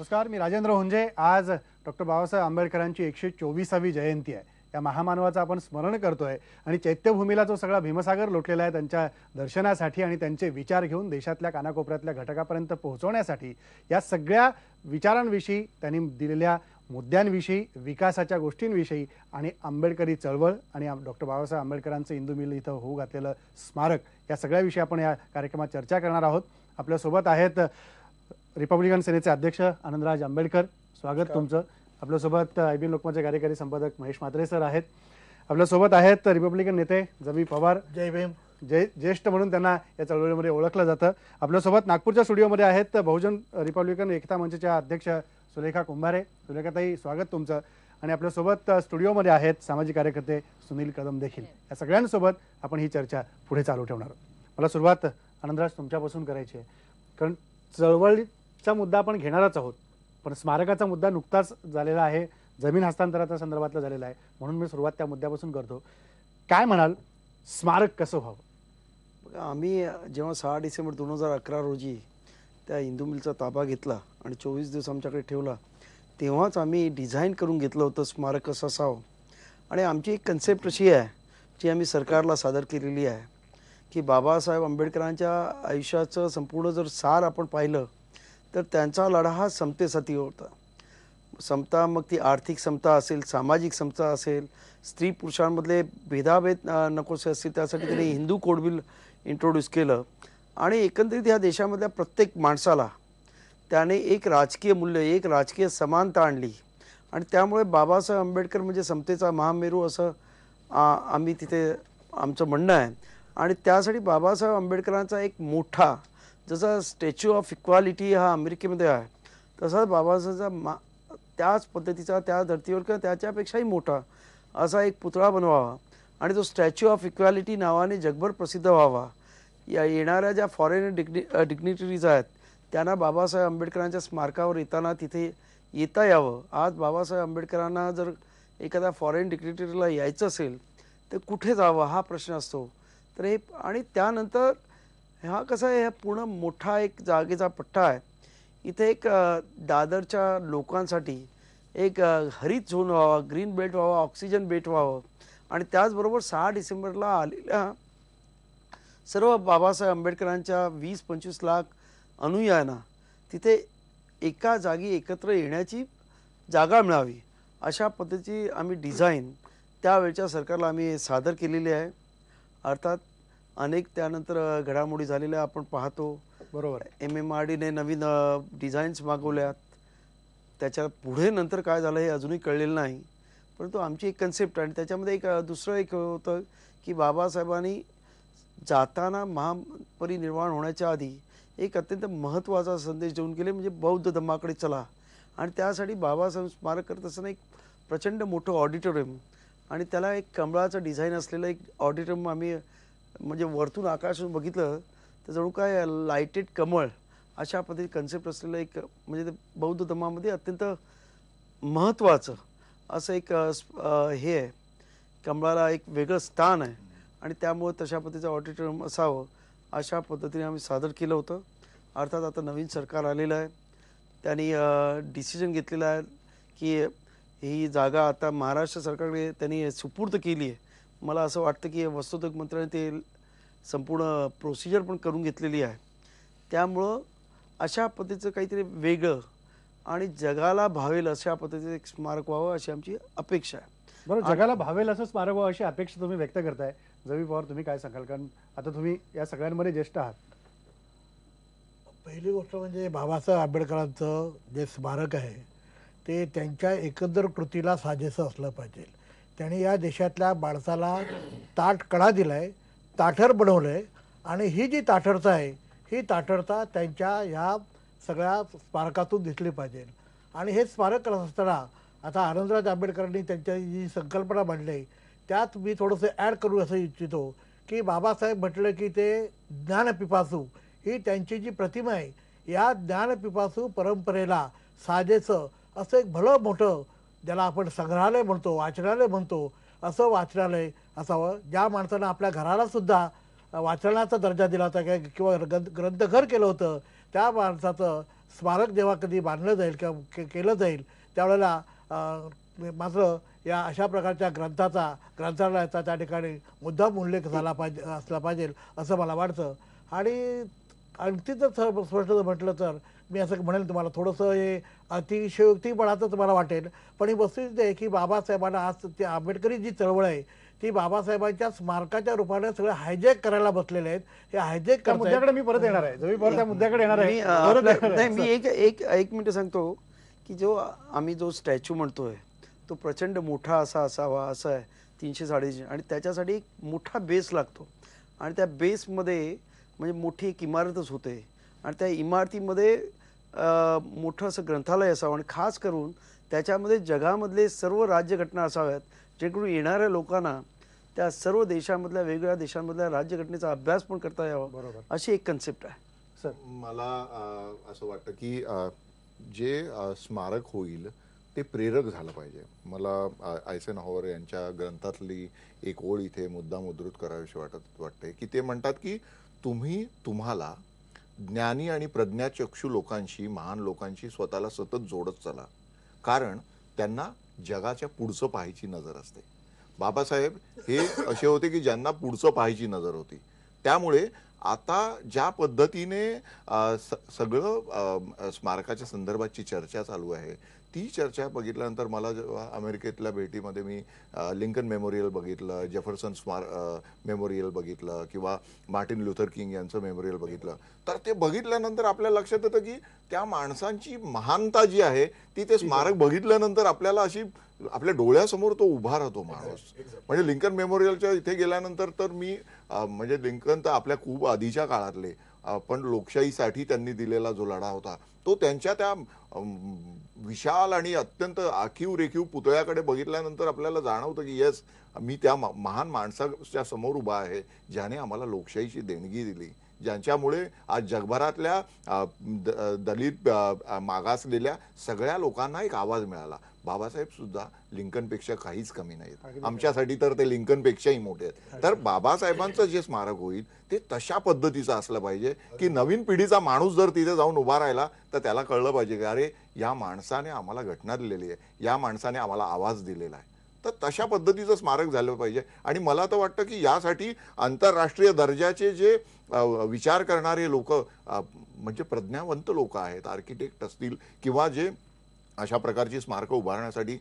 नमस्कार, मी राजेंद्र हुंजे। आज डॉक्टर बाबासाहेब आंबेडकरांची 124वी जयंती आहे। या महामानवाचं आपण स्मरण करतोय आणि चैत्यभूमीला जो सगळा भीमसागर लोटलेला आहे त्यांच्या दर्शनासाठी आणि त्यांचे विचार घेऊन देशातल्या कानाकोपऱ्यातल्या घटकापर्यंत पोहोचवण्यासाठी या सगळ्या विचारांविषयी त्यांनी दिलेल्या मुद्द्यांविषयी, विकासाच्या गोष्टींविषयी आणि आंबेडकरी चळवळ आणि डॉक्टर बाबासाहेब आंबेडकरांचं इंदू मिल इथं होऊ घातलेलं स्मारक या सगळ्याविषयी आपण या कार्यक्रमात चर्चा करणार आहोत। आपल्यासोबत आहेत रिपब्लिकन सेनेचे अध्यक्ष आनंदराज आंबेडकर, स्वागत तुमचं। आपल्यासोबत आयबीएन लोकमतचे कार्यकारी संपादक महेश म्हात्रे सर आहेत। आपल्यासोबत आहेत रिपब्लिकन नेते जवी पवार, जय भीम, ज्येष्ठ म्हणून त्यांना या चळवळीमध्ये ओळखलं जातं। आपल्यासोबत नागपूरच्या स्टुडिओमध्ये आहेत बहुजन रिपब्लिकन एकता मंचच्या अध्यक्ष सुलेखा कुंभारे। सुलेखाताई, स्वागत तुमचं। आणि आपल्यासोबत स्टुडिओमध्ये आहेत सामाजिक कार्यकर्ते सुनील कदम देखील। या सगळ्यांसोबत आपण ही चर्चा पुढे चालू ठेवणार आहोत। मला सुरुवात आनंदराज तुमच्यापासून करायची आहे, कारण चळवळीचा मुद्दा आपण घेणारच आहोत, पण स्मारकाचा मुद्दा नुकताच झालेला आहे, जमीन हस्तांतराच्या संदर्भातला झालेला आहे, म्हणून मी सुरुवात त्या मुद्द्यापासून करतो। काय म्हणाल, स्मारक कसं व्हावं? आम्ही जेव्हा 6 डिसेंबर 2011 रोजी त्या इंदू मिलचा ताबा घेतला आणि 24 दिवस आमच्याकडे ठेवला, तेव्हाच आम्ही डिझाईन करून घेतलं होतं स्मारक कसं असावं। आणि आमची एक कन्सेप्ट अशी आहे जी आम्ही सरकारला सादर केलेली आहे की बाबासाहेब आंबेडकरांच्या आयुष्याचं संपूर्ण जर सार आपण पाहिलं तर त्यांचा लढा हा समतेसाठी होता। समता, मग ती आर्थिक समता असेल, सामाजिक समता असेल, स्त्री पुरुषांमधले भेदाभेद नकोसे असतील, त्यासाठी त्यांनी हिंदू कोड बिल इंट्रोड्यूस केलं आणि एकंदरीत ह्या देशामधल्या प्रत्येक माणसाला त्याने एक राजकीय मूल्य, एक राजकीय समानता आणली आणि त्यामुळे बाबासाहेब आंबेडकर म्हणजे समतेचा महामेरू असं आम्ही तिथे आमचं म्हणणं आहे। आणि त्यासाठी बाबासाहेब आंबेडकरांचा एक मोठा, जसा स्टॅच्यू ऑफ इक्वालिटी हा अमेरिकेमध्ये आहे, तसाच बाबासाहेबचा त्याच पद्धतीचा त्या धर्तीवर किंवा त्याच्यापेक्षाही मोठा असा एक पुतळा बनवावा आणि तो स्टॅच्यू ऑफ इक्वालिटी नावाने जगभर प्रसिद्ध व्हावा। या येणाऱ्या ज्या फॉरेन डिग्निटरीज आहेत त्यांना बाबासाहेब आंबेडकरांच्या स्मारकावर येताना तिथे येता यावं। आज बाबासाहेब आंबेडकरांना जर एखाद्या फॉरेन डिग्निटरीला यायचं असेल तर कुठे जावं हा प्रश्न असतो। तर हे आणि त्यानंतर हा कसा आहे, हा पूर्ण मोठा एक जागेचा पट्टा आहे। इथे एक दादरच्या लोकांसाठी एक हरित झोन व्हावा, ग्रीन बेल्ट व्हावा, ऑक्सिजन बेल्ट व्हावं आणि त्याचबरोबर 6 डिसेंबरला आलेल्या सर्व बाबासाहेब आंबेडकरांच्या 20-25 लाख अनुयायांना तिथे एका जागी एकत्र येण्याची जागा मिळावी, अशा पद्धतीची आम्ही डिझाईन त्यावेळच्या सरकारला आम्ही सादर केलेली आहे। अर्थात अनेक त्यानंतर घडामोडी झालेल्या आपण पाहतो। बरोबर, MMRDने नवीन डिझाईन्स मागवल्यात, त्याच्या पुढे नंतर काय झालं हे अजूनही कळलेलं नाही, परंतु आमची एक कन्सेप्ट आणि त्याच्यामध्ये एक दुसरं एक होतं की बाबासाहेबांनी जाताना महापरिनिर्वाण होण्याच्या आधी एक अत्यंत महत्त्वाचा संदेश देऊन गेले, म्हणजे बौद्ध धम्माकडे चला। आणि त्यासाठी बाबासाहेब स्मारक करत असताना एक प्रचंड मोठं ऑडिटोरियम आणि त्याला एक कमळाचं डिझाईन असलेलं एक ऑडिटोरियम आम्ही, म्हणजे वरतून आकाशातून बघितलं तर जणू काय लाइटेड कमळ अशा पद्धती कन्सेप्ट असलेलं एक, म्हणजे बौद्ध धर्मामध्ये अत्यंत महत्त्वाचं असं एक हे आहे, कमळाला एक वेगळं स्थान आहे आणि त्यामुळे तशा पद्धतीचं ऑडिटोरियम असावं अशा पद्धतीने आम्ही सादर केलं होतं। अर्थात आता नवीन सरकार आलेलं आहे, त्यांनी डिसिजन घेतलेला आहे की ही जागा आता महाराष्ट्र सरकारकडे त्यांनी सुपूर्द केली आहे। मला असं वाटतं की वस्त्रोद्योग मंत्र्यांनी ते संपूर्ण प्रोसिजर पण करून घेतलेली आहे। त्यामुळं अशा पद्धतीचं काहीतरी वेगळं आणि जगाला भावेल अशा पद्धतीचं एक स्मारक व्हावं अशी आमची अपेक्षा आहे। बरोबर, जगाला भावेल असं स्मारक व्हावं अशी अपेक्षा तुम्ही व्यक्त करताय। जवी पवार, तुम्ही काय सांगाल, कारण आता तुम्ही या सगळ्यांमध्ये ज्येष्ठ आहात? पहिली गोष्ट म्हणजे बाबासाहेब आंबेडकरांचं जे स्मारक आहे ते त्यांच्या एकंदर कृतीला साजेसं असलं पाहिजे। त्यांनी या देशातल्या माणसाला ताठकळा दिलाय, ताठर बनवलंय आणि ही जी ताठरता आहे ही ताठरता त्यांच्या ह्या सगळ्या स्मारकातून दिसली पाहिजे। आणि हे स्मारक करत असताना आता आनंदराज आंबेडकरांनी त्यांच्या जी संकल्पना मांडली त्यात मी थोडंसं ॲड करू असं इच्छितो की बाबासाहेब म्हटलं की ते ज्ञानपिपासू ही त्यांची जी प्रतिमा आहे, या ज्ञानपिपासू परंपरेला साजेसं असं एक भलं मोठं, ज्याला आपण संग्रहालय म्हणतो, वाचनालय म्हणतो, असं वाचनालय असावं। ज्या माणसानं आपल्या घराला सुद्धा वाचनाचा दर्जा दिला होता किंवा ग्रंथघर केलं होतं, त्या माणसाचं स्मारक जेव्हा कधी बांधलं जाईल किंवा केलं जाईल त्यावेळेला मात्र या अशा प्रकारच्या ग्रंथालयाचा त्या ठिकाणी मुद्दाम उल्लेख झाला पाहिजे असला पाहिजे असं मला वाटतं. आणि आणखी जर स्पष्ट म्हटलं तर मी असं म्हणेल तुम्हाला थोडंसं हे अतिशयोक्तीपणाचंच मला वाटेल, पण ही वस्तुस्थिती आहे की बाबासाहेबांना आज ती आंबेडकरी जी चळवळ आहे ती बाबासाहेबांच्या स्मारकाच्या रूपाने सगळे हायजॅक करायला बसलेले आहेत. हे हायजॅक त्या मुद्द्याकडे मी परत येणार आहे, मी परत त्या मुद्द्याकडे येणार आहे. नाही, मी एक मिनिट सांगतो की आम्ही जो स्टॅच्यू म्हणतोय तो प्रचंड मोठा असावा असं आहे, 300-350, आणि त्याच्यासाठी एक मोठा बेस लागतो आणि त्या बेसमध्ये म्हणजे मोठी एक इमारतच होते आणि त्या इमारतीमध्ये मोठं असं ग्रंथालय असावं आणि खास करून त्याच्यामध्ये जगामधले सर्व राज्यघटना असाव्यात जेणेकरून येणाऱ्या लोकांना त्या सर्व देशामधल्या वेगवेगळ्या देशांमधल्या राज्यघटनेचा अभ्यास पण करता यावा, अशी एक कन्सेप्ट आहे. सर, मला असं वाटतं की जे स्मारक होईल ते प्रेरक झालं पाहिजे. मला आयझेनहॉवर यांच्या ग्रंथातली एक ओळ इथे मुद्दाम उद्धृत करावीशी वाटते की ते म्हणतात की तुम्हाला ज्ञानी आणि प्रज्ञाचक्षू लोकांशी, महान लोकांशी स्वतःला सतत जोडत चला, कारण त्यांना जगाच्या पुढचं पाहायची नजर असते. बाबासाहेब हे असे होते की ज्यांना पुढचं पाहायची नजर होती. त्यामुळे आता ज्या पद्धतीने सगळं स्मारकाच्या संदर्भाची चर्चा चालू आहे ती चर्चा बघितल्यानंतर मला जेव्हा अमेरिकेतल्या भेटीमध्ये मी लिंकन मेमोरियल बघितलं, जेफरसन मेमोरियल बघितलं किंवा मार्टिन लुथर किंग यांचं मेमोरियल बघितलं, तर ते बघितल्यानंतर आपल्या लक्षात येतं की त्या माणसांची महानता जी आहे ती ते स्मारक बघितल्यानंतर आपल्याला अशी आपल्या डोळ्यासमोर तो उभा राहतो माणूस. म्हणजे लिंकन मेमोरियलच्या इथे गेल्यानंतर तर मी म्हणजे लिंकन तर आपल्या खूप आधीच्या काळातले पण लोकशाहीसाठी त्यांनी दिलेला जो लढा होता तो त्यांच्या त्या विशाल आणि अत्यंत आखीव रेखीव पुतळ्याकडे बघितल्यानंतर आपल्याला जाणवतं की येस, मी त्या महान माणसाच्या समोर उभा आहे ज्याने आम्हाला लोकशाहीची देणगी दिली, ज्यांच्यामुळे आज जगभरातल्या दलित मागासलेल्या सगळ्या लोकांना एक आवाज मिळाला. बाबासाहेब सुद्धा लिंकनपेक्षा काहीच कमी नाहीत, आमच्यासाठी तर ते लिंकनपेक्षाही मोठे आहेत. तर बाबासाहेबांचं जे स्मारक होईल ते तशा पद्धतीचं असलं पाहिजे की नवीन पिढीचा माणूस जर तिथे जाऊन उभा राहिला तर त्याला कळलं पाहिजे की अरे या माणसाने आम्हाला घटना दिलेली आहे, या माणसाने आम्हाला आवाज दिलेला आहे. तर तशा पद्धतीचं स्मारक झालं पाहिजे. आणि मला तर वाटतं की यासाठी आंतरराष्ट्रीय दर्जाचे जे विचार करणारे लोक म्हणजे प्रज्ञावंत लोक आहेत, आर्किटेक्ट असतील किंवा जे अशा प्रकारची स्मारकं उभारण्यासाठी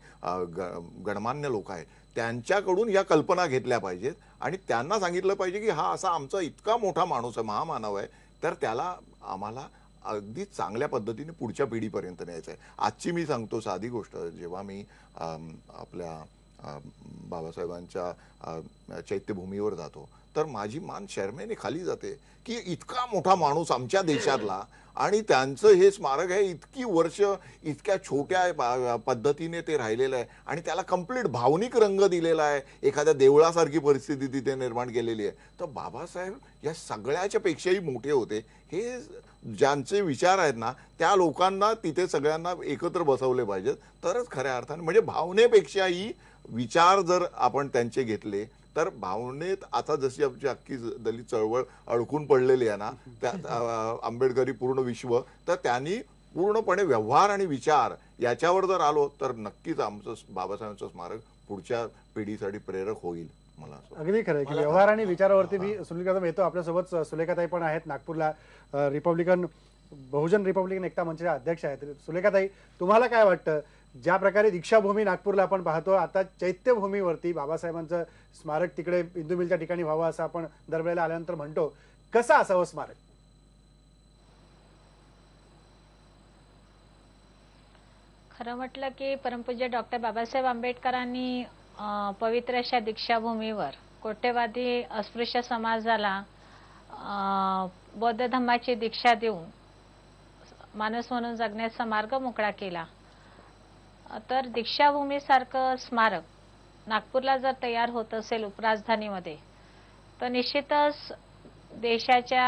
गणमान्य लोक आहेत, त्यांच्याकडून या कल्पना घेतल्या पाहिजेत आणि त्यांना सांगितलं पाहिजे की हा असा आमचा इतका मोठा माणूस आहे, महामानव आहे, तर त्याला आम्हाला अगदी चांगल्या पद्धतीने पुढच्या पिढीपर्यंत न्यायचं आहे. आजची मी सांगतो साधी गोष्ट, जेव्हा मी आपल्या बाबासाहेबांच्या चैत्यभूमीवर जातो तर माझी मान शर्मेने खाली जाते की इतका मोठा माणूस आमच्या देशातला आणि त्यांचं हे स्मारक आहे, इतकी वर्ष इतक्या छोट्या पद्धतीने ते राहिलेलं आहे आणि त्याला कंप्लीट भावनिक रंग दिलेला आहे, एखाद्या देवळासारखी परिस्थिती तिथे निर्माण केलेली आहे. तर बाबासाहेब या सगळ्याच्या पेक्षाही मोठे होते. हे ज्यांचे विचार आहेत ना त्या लोकांना तिथे सगळ्यांना एकत्र बसवले पाहिजेत, तरच खऱ्या अर्थाने म्हणजे भावनेपेक्षाही विचार जर आपण त्यांचे घेतले तर भावनेत आता जशी आमची अख्खी दलित चळवळ अडकून पडलेली आहे ना त्या आंबेडकरी पूर्ण विश्व, तर त्यांनी पूर्णपणे व्यवहार आणि विचार याच्यावर जर आलो तर नक्कीच आमचं बाबासाहेबांचं स्मारक पुढच्या पिढीसाठी प्रेरक होईल. मला अगदी खरं की व्यवहार आणि विचारावरती मी सुलेखाताई येतो. आपल्यासोबत सुलेखाताई पण आहेत, नागपूरला बहुजन रिपब्लिकन एकता मंचाच्या अध्यक्ष आहेत. सुलेखाताई, तुम्हाला काय वाटतं, ज्या प्रकारे दीक्षाभूमी नागपूरला आपण पाहतो, आता चैत्यभूमीवरती बाबासाहेबांचं स्मारक तिकडे इंदू मिलच्या ठिकाणी व्हावं असं आपण दरवेळेला आल्यानंतर म्हणतो, कसं असावं स्मारक? खरं म्हटलं की परमपूज्य डॉक्टर बाबासाहेब आंबेडकरांनी पवित्र अशा दीक्षाभूमीवर कोट्यवादी अस्पृश्य समाजाला बौद्ध धम्माची दीक्षा देऊन माणूस म्हणून जगण्याचा मार्ग मोकळा केला. तर दीक्षाभूमीसारखं स्मारक नागपूरला जर तयार होत असेल उपराजधानीमध्ये, तर निश्चितच देशाच्या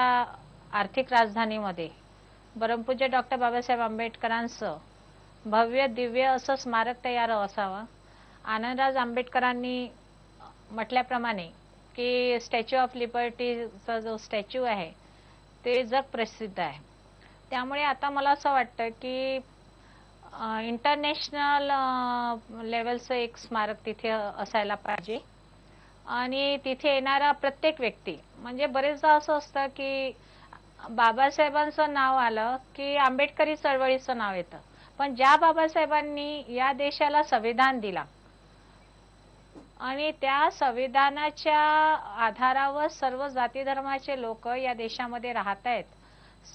आर्थिक राजधानीमध्ये परमपूज्य डॉक्टर बाबासाहेब आंबेडकरांचं भव्य दिव्य असं स्मारक तयार असावं. आनंदराज आंबेडकरांनी म्हटल्याप्रमाणे की स्टॅच्यू ऑफ लिबर्टीचा जो स्टॅच्यू आहे ते जग प्रसिद्ध आहे, त्यामुळे आता मला असं वाटतं की इंटरनॅशनल लेवलचं एक स्मारक तिथे असायला पाहिजे आणि तिथे येणारा प्रत्येक व्यक्ती, म्हणजे बरेचदा असं असतं की बाबासाहेबांचं नाव आलं की आंबेडकरी चळवळीचं नाव येतं, पण ज्या बाबासाहेबांनी या देशाला संविधान दिला आणि त्या संविधानाच्या आधारावर सर्व जाती धर्माचे लोक या देशामध्ये राहत आहेत,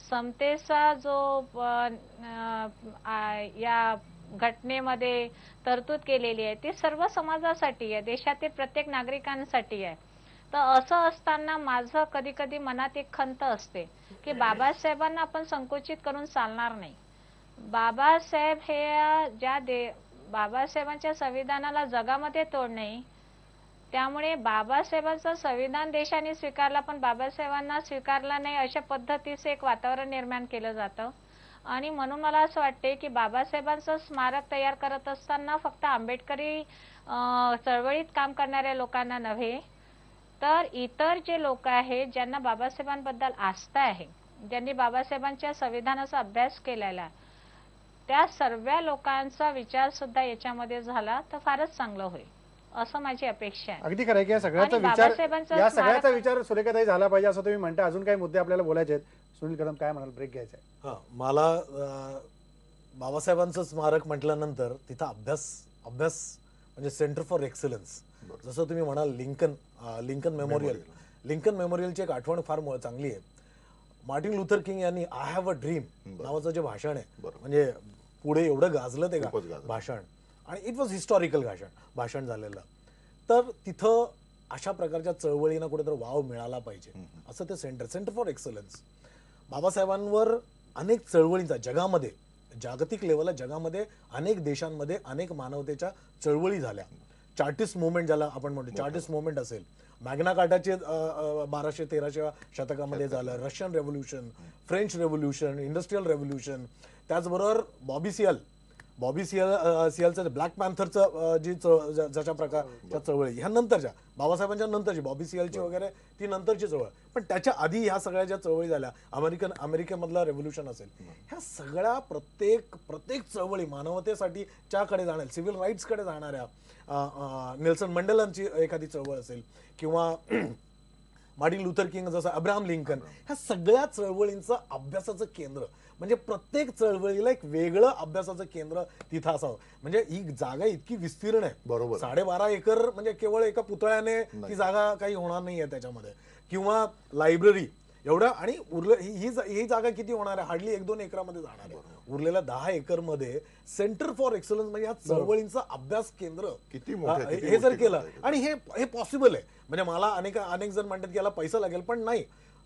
समतेचा जो या घटनेमध्ये तरतूद केलेली आहे ती सर्व समाजासाठी आहे, देशातील प्रत्येक नागरिकांसाठी आहे. तर असं असताना माझं कधी कधी मनात एक खंत असते की बाबासाहेबांना आपण संकुचित करून चालणार नाही. बाबासाहेब हे बाबासाहेबांच्या संविधानाला जगामध्ये तोड नाही, त्यामुळे बाबासाहेबांचं संविधान देशाने स्वीकारला पण बाबासाहेबांना स्वीकारला नाही अशा पद्धतीचे एक वातावरण निर्माण केलं जातं. आणि म्हणून मला असं वाटते की बाबासाहेबांचं स्मारक तयार करत असताना फक्त आंबेडकरी चळवळीत काम करणाऱ्या लोकांना नव्हे, तर इतर जे लोक आहेत ज्यांना बाबासाहेबांबद्दल आस्था आहे, ज्यांनी बाबासाहेबांच्या संविधानाचा अभ्यास केलेला, त्या सर्व लोकांचा विचार सुद्धा याच्यामध्ये झाला तर फारच चांगलं होईल असं माझी अपेक्षा आहे. अगदी खरं आहे की या सगळ्याचा आणि विचार बाबासाहेबांचं या स्मारक- सगळ्याचा विचार सुरेखाताई झाला पाहिजे असं तुम्ही म्हणता. अजून काही मुद्दे आपल्याला बोलायचे आहेत. सुनील कदम काय म्हणाल? ब्रेक घ्यायचा आहे. हा, मला बाबासाहेबांचं स्मारक म्हटल्यानंतर तिथं अभ्यास म्हणजे सेंटर फॉर एक्सलन्स, जसं तुम्ही म्हणाल लिंकन मेमोरियलची एक आठवण फार चांगली आहे. मार्टिन लुथर किंग यांनी आय हॅव अ ड्रीम नावाचं जे भाषण आहे, म्हणजे पुढे एवढं गाजलं ते भाषण, आणि इट वॉज हिस्टॉरिकल भाषण झालेलं. तर तिथं अशा प्रकारच्या चळवळींना कुठेतरी वाव मिळाला पाहिजे असं ते सेंटर फॉर एक्सलन्स. बाबासाहेबांवर अनेक चळवळींचा जगामध्ये, जागतिक लेवलला जगामध्ये अनेक देशांमध्ये अनेक मानवतेच्या चळवळी झाल्या. चार्टिस्ट मुवमेंट ज्याला आपण म्हणतो, चार्टिस्ट मुवमेंट असेल, मॅग्ना कार्टाचे 1200-1300 शतकामध्ये झालं, Russian revolution, French revolution, industrial revolution, त्याचबरोबर बॉबी सियलचं ब्लॅक पॅन्थरचं ज्याच्या प्रकारच्या चळवळी ह्या नंतरच्या, बाबासाहेबांच्या नंतरची बॉबी सियलची वगैरे ती नंतरची चळवळ, पण त्याच्या आधी ह्या सगळ्या ज्या चळवळी झाल्या, अमेरिकेमधला रेव्होल्युशन असेल, ह्या सगळ्या प्रत्येक चळवळी मानवतेसाठी च्याकडे जाणार, सिव्हिल राईट्स कडे जाणाऱ्या, नेल्सन मंडेलांची एखादी चळवळ असेल किंवा मार्टिन लुथर किंग, जसं अब्राहम लिंकन, ह्या सगळ्या चळवळींचं अभ्यासाचं केंद्र, म्हणजे प्रत्येक चळवळीला एक वेगळं अभ्यासाचं केंद्र तिथं असावं. म्हणजे ही जागा इतकी विस्तीर्ण आहे, बरोबर. 12.5 एकर, म्हणजे केवळ एका पुतळ्याने ती जागा काही होणार नाहीये त्याच्यामध्ये, किंवा लायब्ररी एवढं, आणि ही जागा किती होणार आहे? हार्डली 1-2 एकरामध्ये जाणार आहे. उरलेल्या 10 एकर मध्ये सेंटर फॉर एक्सलन्स, म्हणजे या चळवळींचं अभ्यास केंद्र किती मोठं आहे, किती हे जर मोठी केलं, जागा आहे. आणि हे पॉसिबल आहे. म्हणजे मला अनेक जण म्हणतात की याला पैसा लागेल, पण नाही.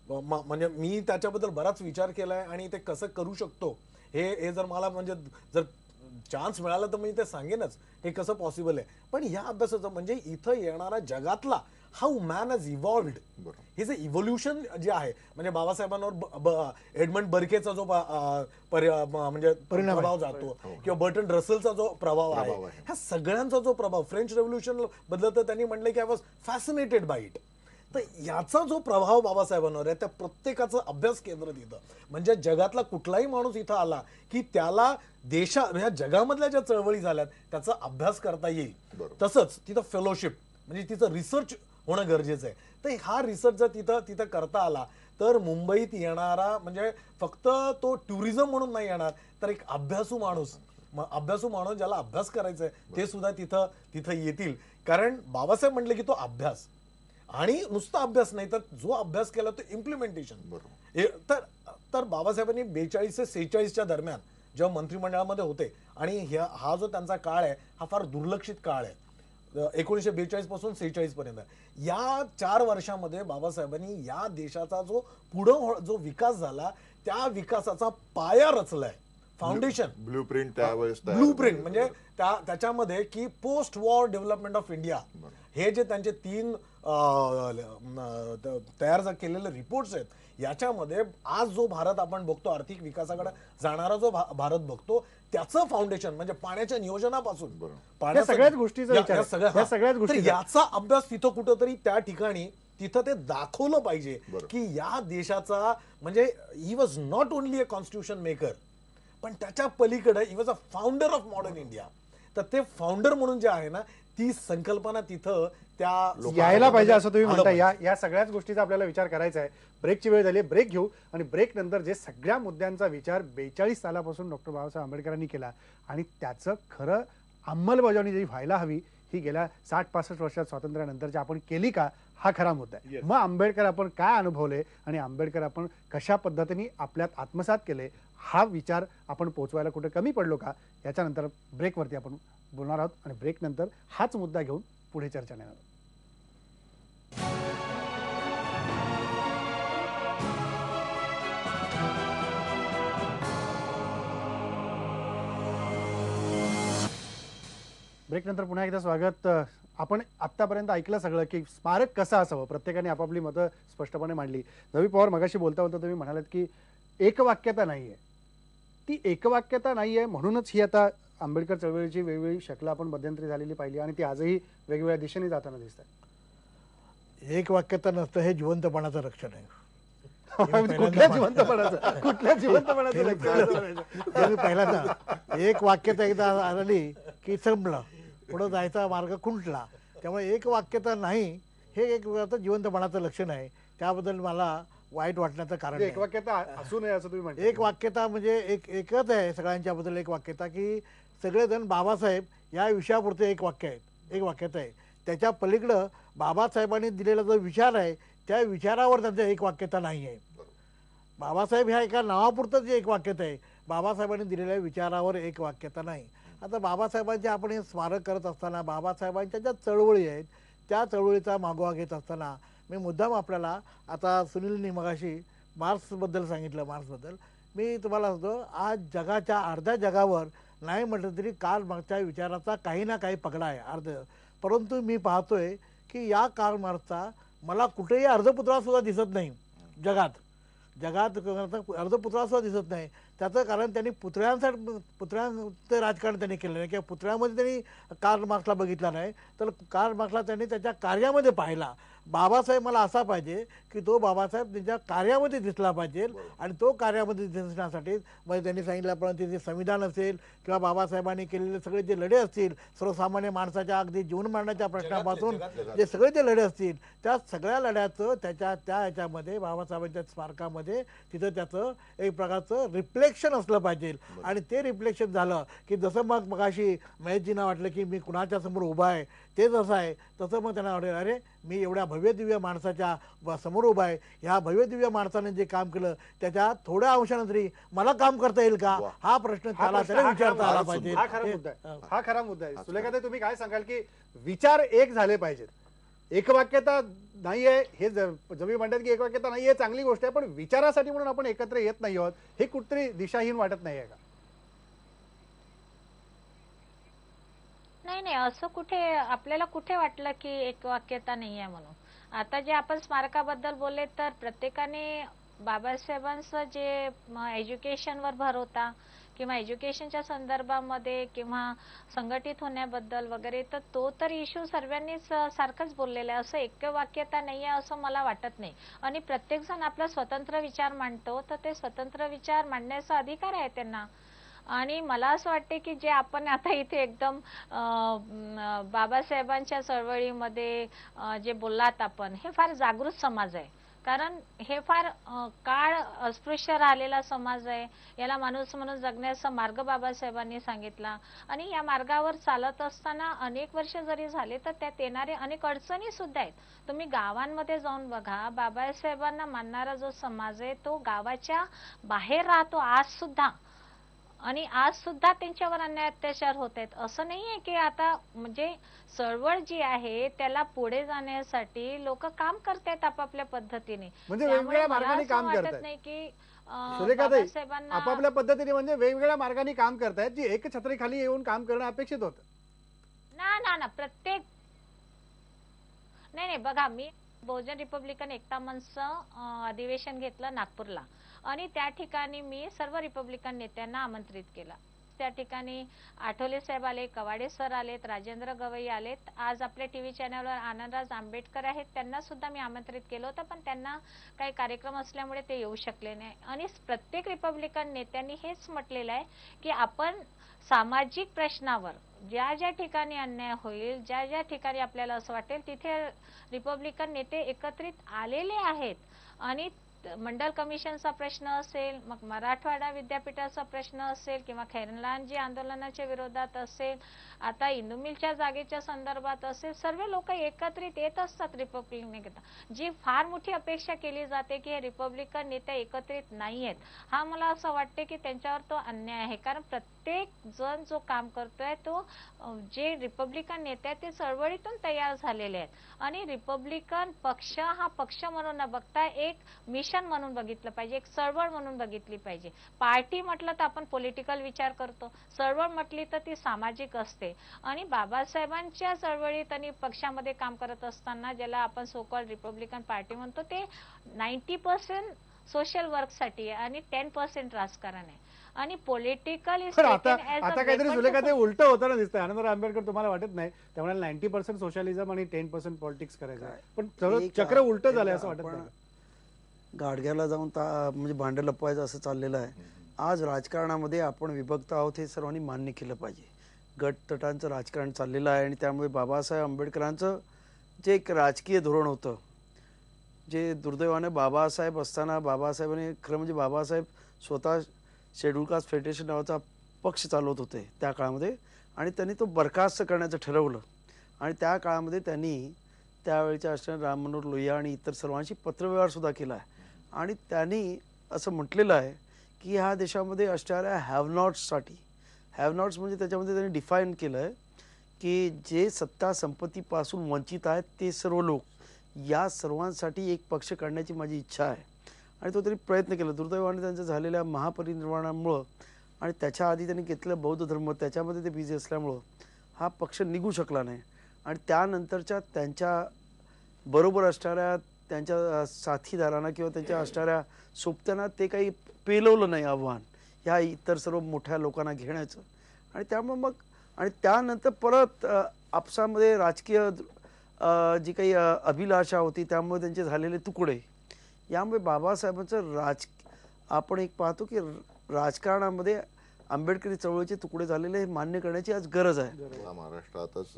म्हणजे मी त्याच्याबद्दल बराच विचार केलाय आणि ते कसं करू शकतो हे जर मला, म्हणजे जर चान्स मिळाला तर मी ते सांगेनच हे कसं पॉसिबल आहे. पण या अभ्यासाचं म्हणजे इथं येणारा जगातला हाऊ मॅन हॅज इव्हॉल्व्ड, हे जे इव्होल्युशन जे आहे, म्हणजे बाबासाहेबांवर एडमंड बर्केचा जो म्हणजे प्रभाव जातो, किंवा बर्टन रसलचा जो प्रभाव आहे, ह्या सगळ्यांचा जो प्रभाव, फ्रेंच रेव्होल्युशन बद्दल तर त्यांनी म्हटलं की I was fascinated by it. तर याचा जो प्रभाव बाबासाहेबांवर आहे, त्या प्रत्येकाचं अभ्यास केंद्र तिथं, म्हणजे जगातला कुठलाही माणूस इथं आला की त्याला ह्या जगामधल्या ज्या चळवळी झाल्यात त्याचा अभ्यास करता येईल. तसंच तिथं फेलोशिप, म्हणजे तिथं रिसर्च होणं गरजेचं आहे. तर हा रिसर्च जर तिथं करता आला तर मुंबईत येणारा, म्हणजे फक्त तो टुरिझम म्हणून नाही येणार, तर एक अभ्यासू माणूस ज्याला अभ्यास करायचा आहे ते सुद्धा तिथं येतील. कारण बाबासाहेब म्हटले की तो अभ्यास, आणि नुसता अभ्यास नाही तर जो अभ्यास केला तो इम्प्लिमेंटेशन. तर बाबासाहेबांनी 42 ते 46च्या दरम्यान जेव्हा मंत्रिमंडळामध्ये होते, आणि हा जो त्यांचा काळ आहे हा फार दुर्लक्षित काळ आहे, 1942 पासून 46 पर्यंत, या 4 वर्षामध्ये बाबासाहेबांनी या देशाचा जो पुढं जो विकास झाला त्या विकासाचा पाया रचलाय, फाउंडेशन, ब्लूप्रिंट म्हणजे त्याच्यामध्ये की post war development of India, हे जे त्यांचे 3 तयार केलेले रिपोर्ट्स आहेत, याच्यामध्ये आज जो भारत आपण बघतो, आर्थिक विकासाकडे जाणारा जो भारत बघतो, त्याचं फाउंडेशन म्हणजे पाण्याच्या नियोजनापासून सगळ्याच गोष्टीचा विचार, याचा अभ्यास तिथं कुठंतरी त्या ठिकाणी तिथं ते दाखवलं पाहिजे की या देशाचा म्हणजे he was not only a constitution maker, पण त्याच्या पलीकडे he was a founder of modern India. तर ते फाउंडर म्हणून जे आहे ना, ती संकल्पना तिथं त्या यायला पाहिजे असं तुम्ही आलं म्हणता. पाहिजे. या सगळ्याच गोष्टीचा आपल्याला विचार करायचा आहे. ब्रेकची वेळ झाली, ब्रेक घेऊ आणि ब्रेक नंतर जे सगळ्या मुद्द्यांचा विचार 42 सालापासून डॉक्टर बाबासाहेब आंबेडकरांनी केला आणि त्याचं खरं अंमलबजावणी जी व्हायला हवी ही गेल्या 60-65 वर्षात स्वातंत्र्यानंतरची आपण केली का, हा खरा मुद्दा आहे. मग आंबेडकर आपण काय अनुभवले आणि आंबेडकर आपण कशा पद्धतीने आपल्यात आत्मसात केले, हा विचार आपण पोहोचवायला कुठे कमी पडलो का, याच्यानंतर ब्रेकवरती आपण बोलणार आहोत आणि ब्रेक नंतर हाच मुद्दा घेऊन पुढे चर्चा नेणार आहोत. ब्रेक नंतर पुन्हा एकदा स्वागत. आपण आतापर्यंत ऐकलं सगळं की स्मारक कसं असावं, प्रत्येकाने आपापली मतं स्पष्टपणे मांडली. रवी पवार, मगाशी बोलता बोलता तुम्ही म्हणालात की एकवाक्यता नाहीये. ती एकवाक्यता नाहीये म्हणूनच ही आता आंबेडकर चळवळीची वेगवेगळी शक्ल आपण मध्यंतरी झालेली पाहिली आणि ती आजही वेगवेगळ्या दिशेने जाताना दिसत आहे. एक वाक्यता नसतं हे जिवंतपणाचं रक्षण आहे. कुठल्या जिवंतपणाचं, कुठल्या जिवंतपणाचं लक्षण करायचं? हे मी पहिल्यांदा एक वाक्यता एकदा आली की संपलं, पुढे जायचा मार्ग खुंटला. त्यामुळे एक वाक्यता नाही हे एक जिवंतपणाचं लक्षण आहे. त्याबद्दल मला वाईट वाटण्याचं कारण म्हणजे नाही. एकवाक्यता असू नये असं तुम्ही म्हणता. एक वाक्यता म्हणजे एकच आहे सगळ्यांच्या बद्दल एक वाक्यता की सगळेजण बाबासाहेब या विषयापुरते एक वाक्य आहेत, एक वाक्यता आहे. त्याच्या पलीकडं बाबासाहेबांनी दिलेला जो विचार आहे त्या विचारावर त्यांचं एक वाक्यता नाही आहे. बाबासाहेब ह्या एका नावापुरतं जे एक वाक्यता आहे, बाबासाहेबांनी दिलेल्या विचारावर एक वाक्यता नाही. आता बाबासाहेबांचे आपण हे स्मारक करत असताना बाबासाहेबांच्या ज्या चळवळी आहेत त्या चळवळीचा मागोवा घेत असताना मी मुद्दाम आपल्याला, आता सुनीलनी मगाशी मार्क्सबद्दल सांगितलं, मार्क्सबद्दल मी तुम्हाला सांगतो, आज जगाच्या अर्ध्या जगावर नाही म्हटलं तरी कार्ल मार्क्सच्या विचाराचा काही ना काही पगडा आहे अर्ध. परंतु मी पाहतोय की या कार्ल मार्क्सचा मला कुठेही अर्धपुतळा सुद्धा दिसत नाही जगात. जगात अर्धपुतळा सुद्धा दिसत नाही. त्याचं कारण त्यांनी पुतळ्यांचं राजकारण त्यांनी केलं नाही किंवा पुतळ्यामध्ये त्यांनी कार्ल मार्क्सला बघितला नाही, तर कार्ल मार्क्सला त्यांनी त्याच्या कार्यामध्ये पाहिला. बाबासाहेब मला असा पाहिजे की तो बाबासाहेब त्यांच्या कार्यामध्ये दिसला पाहिजे आणि तो कार्यामध्ये दिसण्यासाठी म्हणजे त्यांनी सांगितल्याप्रमाणे ते संविधान असेल किंवा बाबासाहेबांनी केलेले सगळे जे लढे असतील सर्वसामान्य माणसाच्या अगदी जीवन मरणाच्या प्रश्नापासून जे सगळे जे लढे असतील त्या सगळ्या लढ्याचं त्या ह्याच्यामध्ये बाबासाहेबांच्या स्मारकामध्ये तिथं त्याचं एक प्रकारचं रिफ्लेक्शन असलं पाहिजे. आणि ते रिफ्लेक्शन झालं की जसं मगाशी महेशजींना वाटलं की मी कुणाच्या समोर उभा आहे ते जसं आहे तसं मग त्यांना वाटेल अरे मी एवढ्या भव्य दिव्य माणसाच्या समोर उभा आहे, ह्या भव्य दिव्य माणसाने जे काम केलं त्याच्या थोड्या अंशानं तरी मला काम करता येईल का, हा प्रश्न त्याला विचारता आला पाहिजे. हा खरा मुद्दा आहे, हा खरा मुद्दा आहे. सुलेखाताई, तुम्ही काय सांगाल की विचार एक झाले पाहिजेत, एकवाक्यता नाहीये हे जमी म्हणतात की एकवाक्यता नाहीये चांगली गोष्ट आहे, पण विचारासाठी म्हणून आपण एकत्र येत नाही आहोत हे कुठतरी दिशाहीन वाटत नाहीये का? नाही, असं कुठे आपल्याला कुठे वाटलं की एक वाक्यता नाही आहे म्हणून. आता जे आपण स्मारकाबद्दल बोलले तर प्रत्येकाने बाबासाहेबांचं जे एज्युकेशनवर भर होता किंवा एज्युकेशनच्या संदर्भामध्ये किंवा संघटित होण्याबद्दल वगैरे, तर तो तर इश्यू सर्वांनीच सारखंच बोललेला आहे. असं एक वाक्यता नाही आहे असं मला वाटत नाही. आणि प्रत्येक जण आपला स्वतंत्र विचार मांडतो, तर ते स्वतंत्र विचार मांडण्याचा अधिकार आहे त्यांना. आणि मला असं वाटते की जे आपण आता इथे एकदम बाबासाहेबांच्या चळवळीमध्ये जे बोललात आपण, हे फार जागृत समाज आहे. कारण हे फार काळ अस्पृश्य राहिलेला समाज आहे. याला माणूस म्हणून जगण्याचा मार्ग बाबासाहेबांनी सांगितला आणि या मार्गावर चालत असताना अनेक वर्ष जरी झाले तर त्यात येणारे अनेक अडचणी सुद्धा आहेत. तुम्ही गावांमध्ये जाऊन बघा, बाबासाहेबांना मानणारा जो समाज आहे तो गावाच्या बाहेर राहतो आज सुद्धा, आणि आज सुद्धा त्यांच्यावर अन्याय अत्याचार होत आहेत. असं नाहीये की आता म्हणजे चळवळ जी आहे त्याला पुढे जाण्यासाठी लोक काम करतायत आपापल्या पद्धतीने. म्हणजे वेगवेगळ्या मार्गाने काम करतायत. नाही की सुलेखाताई, आपापल्या पद्धतीने म्हणजे वेगवेगळ्या मार्गाने काम करतायत, जी एक छत्रीखाली येऊन काम करणं अपेक्षित होतं. ना प्रत्येक नाही बघा, मी बहुजन रिपब्लिकन एकता मंच अधिवेशन घेतलं नागपूरला आणि त्या ठिकाणी मी सर्व रिपब्लिकन नेत्यांना आमंत्रित केलं त्या ठिकाणी आठवले साहेब आले, कवाडे सर आलेत, राजेंद्र गवई आलेत, आज आपल्या टीव्ही चॅनलवर आनंदराज आंबेडकर आहेत, त्यांना सुद्धा मी आमंत्रित केलं होतं, पण त्यांना काही कार्यक्रम असल्यामुळे ते येऊ शकले नाही. आणि प्रत्येक रिपब्लिकन नेत्यांनी हेच म्हटलेलं आहे की आपण सामाजिक प्रश्नावर ज्या ज्या ठिकाणी अन्याय होईल, ज्या ज्या ठिकाणी आपल्याला असं वाटेल, तिथे रिपब्लिकन नेते एकत्रित आलेले आहेत. आणि मंडल कमिशनचा प्रश्न असेल, मग मराठवाडा विद्यापीठाचा प्रश्न असेल, किंवा खैरनलालजी आंदोलनाच्या विरोधात असेल, आता इंदू मिलच्या जागेच्या संदर्भात असेल, सर्व लोक एकत्रित येत असतात रिपब्लिकन नेता. जी फार मोठी अपेक्षा केली जाते की हे रिपब्लिकन नेते एकत्रित नाहीयेत, हा मला असं वाटते की त्यांच्यावर तो अन्याय आहे. कारण प्रत्येक जण जो काम करतोय तो जे रिपब्लिकन नेते आहेत ते चळवळीतून तयार झालेले आहेत. आणि रिपब्लिकन पक्ष हा पक्ष म्हणून न बघता एक मिशन म्हणून बघितलं पाहिजे, एक चळवळ म्हणून बघितली पाहिजे. पार्टी म्हटलं तर आपण पॉलिटिकल विचार करतो, चळवळ म्हटली तर ती सामाजिक असते. आणि बाबासाहेबांच्या चळवळीत आणि पक्षामध्ये काम करत असताना ज्याला आपण सोकॉल्ड रिपब्लिकन पार्टी म्हणतो, ते 90% सोशल वर्क साठी आहे आणि 10% राजकारण आहे. आणि पॉलिटिकल पण आता काहीतरी सुलेखा ते उलट होताना दिसतंय. आनंदराव आंबेडकर तुम्हाला वाटत नाही त्यामुळे 90% सोशलिझम आणि 10% पॉलिटिक्स करायचं, पण सगळं चक्र उलट झालंय असं वाटत नाही? गाडग्याला जाऊन म्हणजे भांडं लपवायचं असं चाललेलं आहे. आज राजकारणामध्ये आपण विभक्त आहोत हे सर्वांनी मान्य केलं पाहिजे. गटतटांचं राजकारण चाललेलं आहे आणि त्यामुळे बाबासाहेब आंबेडकरांचं जे एक राजकीय धोरण होतं, जे दुर्दैवाने बाबासाहेब असताना बाबासाहेबांनी खरं म्हणजे बाबासाहेब स्वतः शेड्यूल कास्ट फेडरेशन नावाचा पक्ष चालवत होते त्या काळामध्ये, आणि त्यांनी तो बरखास्त करण्याचं ठरवलं. आणि त्या काळामध्ये त्यांनी त्यावेळेच्या असणाऱ्या राम मनोहर लोहिया आणि इतर सर्वांशी पत्रव्यवहार सुद्धा केला आहे. आणि त्यांनी असं म्हटलेलं आहे की ह्या देशामध्ये असणाऱ्या हॅव नॉट्ससाठी, हॅव नॉट्स म्हणजे त्याच्यामध्ये त्यांनी डिफाईन केलं आहे की जे सत्ता संपत्तीपासून वंचित आहेत ते सर्व लोक, या सर्वांसाठी एक पक्ष काढण्याची माझी इच्छा आहे. आणि तो त्यांनी प्रयत्न केला. दुर्दैवाने त्यांच्या झालेल्या महापरिनिर्वाणामुळं आणि त्याच्या आधी त्यांनी घेतलेलं बौद्ध धर्म त्याच्यामध्ये ते बिझी असल्यामुळं हा पक्ष निघू शकला नाही. आणि त्यानंतरच्या त्यांच्या बरोबर असणाऱ्या त्यांच्या साथीदारांना किंवा त्यांच्या असणाऱ्या सोबत्यांना ते काही पेलवलं नाही आव्हान ह्या इतर सर्व मोठ्या लोकांना घेण्याचं. आणि त्यामुळे मग आणि त्यानंतर परत आपसामध्ये राजकीय जी काही अभिलाषा होती त्यामुळे त्यांचे झालेले तुकडे, यामुळे बाबासाहेबांचं आपण एक पाहतो की राजकारणामध्ये आंबेडकरी चळवळीचे तुकडे झालेले हे मान्य करण्याची आज गरज आहे. महाराष्ट्रातच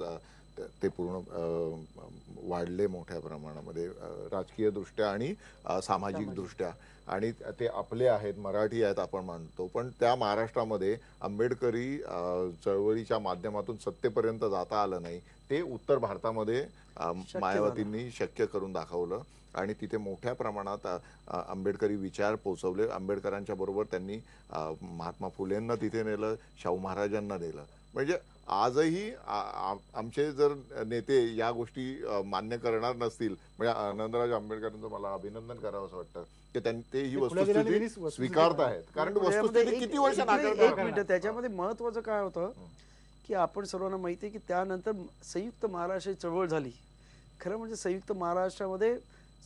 ते पूर्ण वाढले मोठ्या प्रमाणामध्ये राजकीय दृष्ट्या आणि सामाजिक दृष्ट्या, आणि ते आपले आहेत, मराठी आहेत आपण मानतो, पण त्या महाराष्ट्रामध्ये आंबेडकरी चळवळीच्या माध्यमातून सत्तेपर्यंत जाता आलं नाही. ते उत्तर भारतामध्ये मायावतींनी शक्य करून दाखवलं आणि तिथे मोठ्या प्रमाणात आंबेडकरी विचार पोचवले. आंबेडकरांच्या बरोबर त्यांनी महात्मा फुलेंना तिथे नेलं, शाहू महाराजांना नेलं. म्हणजे आजही आमचे जर नेते या गोष्टी मान्य करणार नसतील, म्हणजे आनंदराव आंबेडकरांचं मला अभिनंदन करावं असं वाटतं की ते ही वस्तुस्थिती स्वीकारत आहेत. कारण वस्तुस्थिती किती वर्ष नाकारणार. त्याच्यामध्ये महत्वाचं काय होतं की आपण सर्वांना माहिती आहे की त्यानंतर संयुक्त महाराष्ट्र चळवळ झाली. खरं म्हणजे संयुक्त महाराष्ट्रामध्ये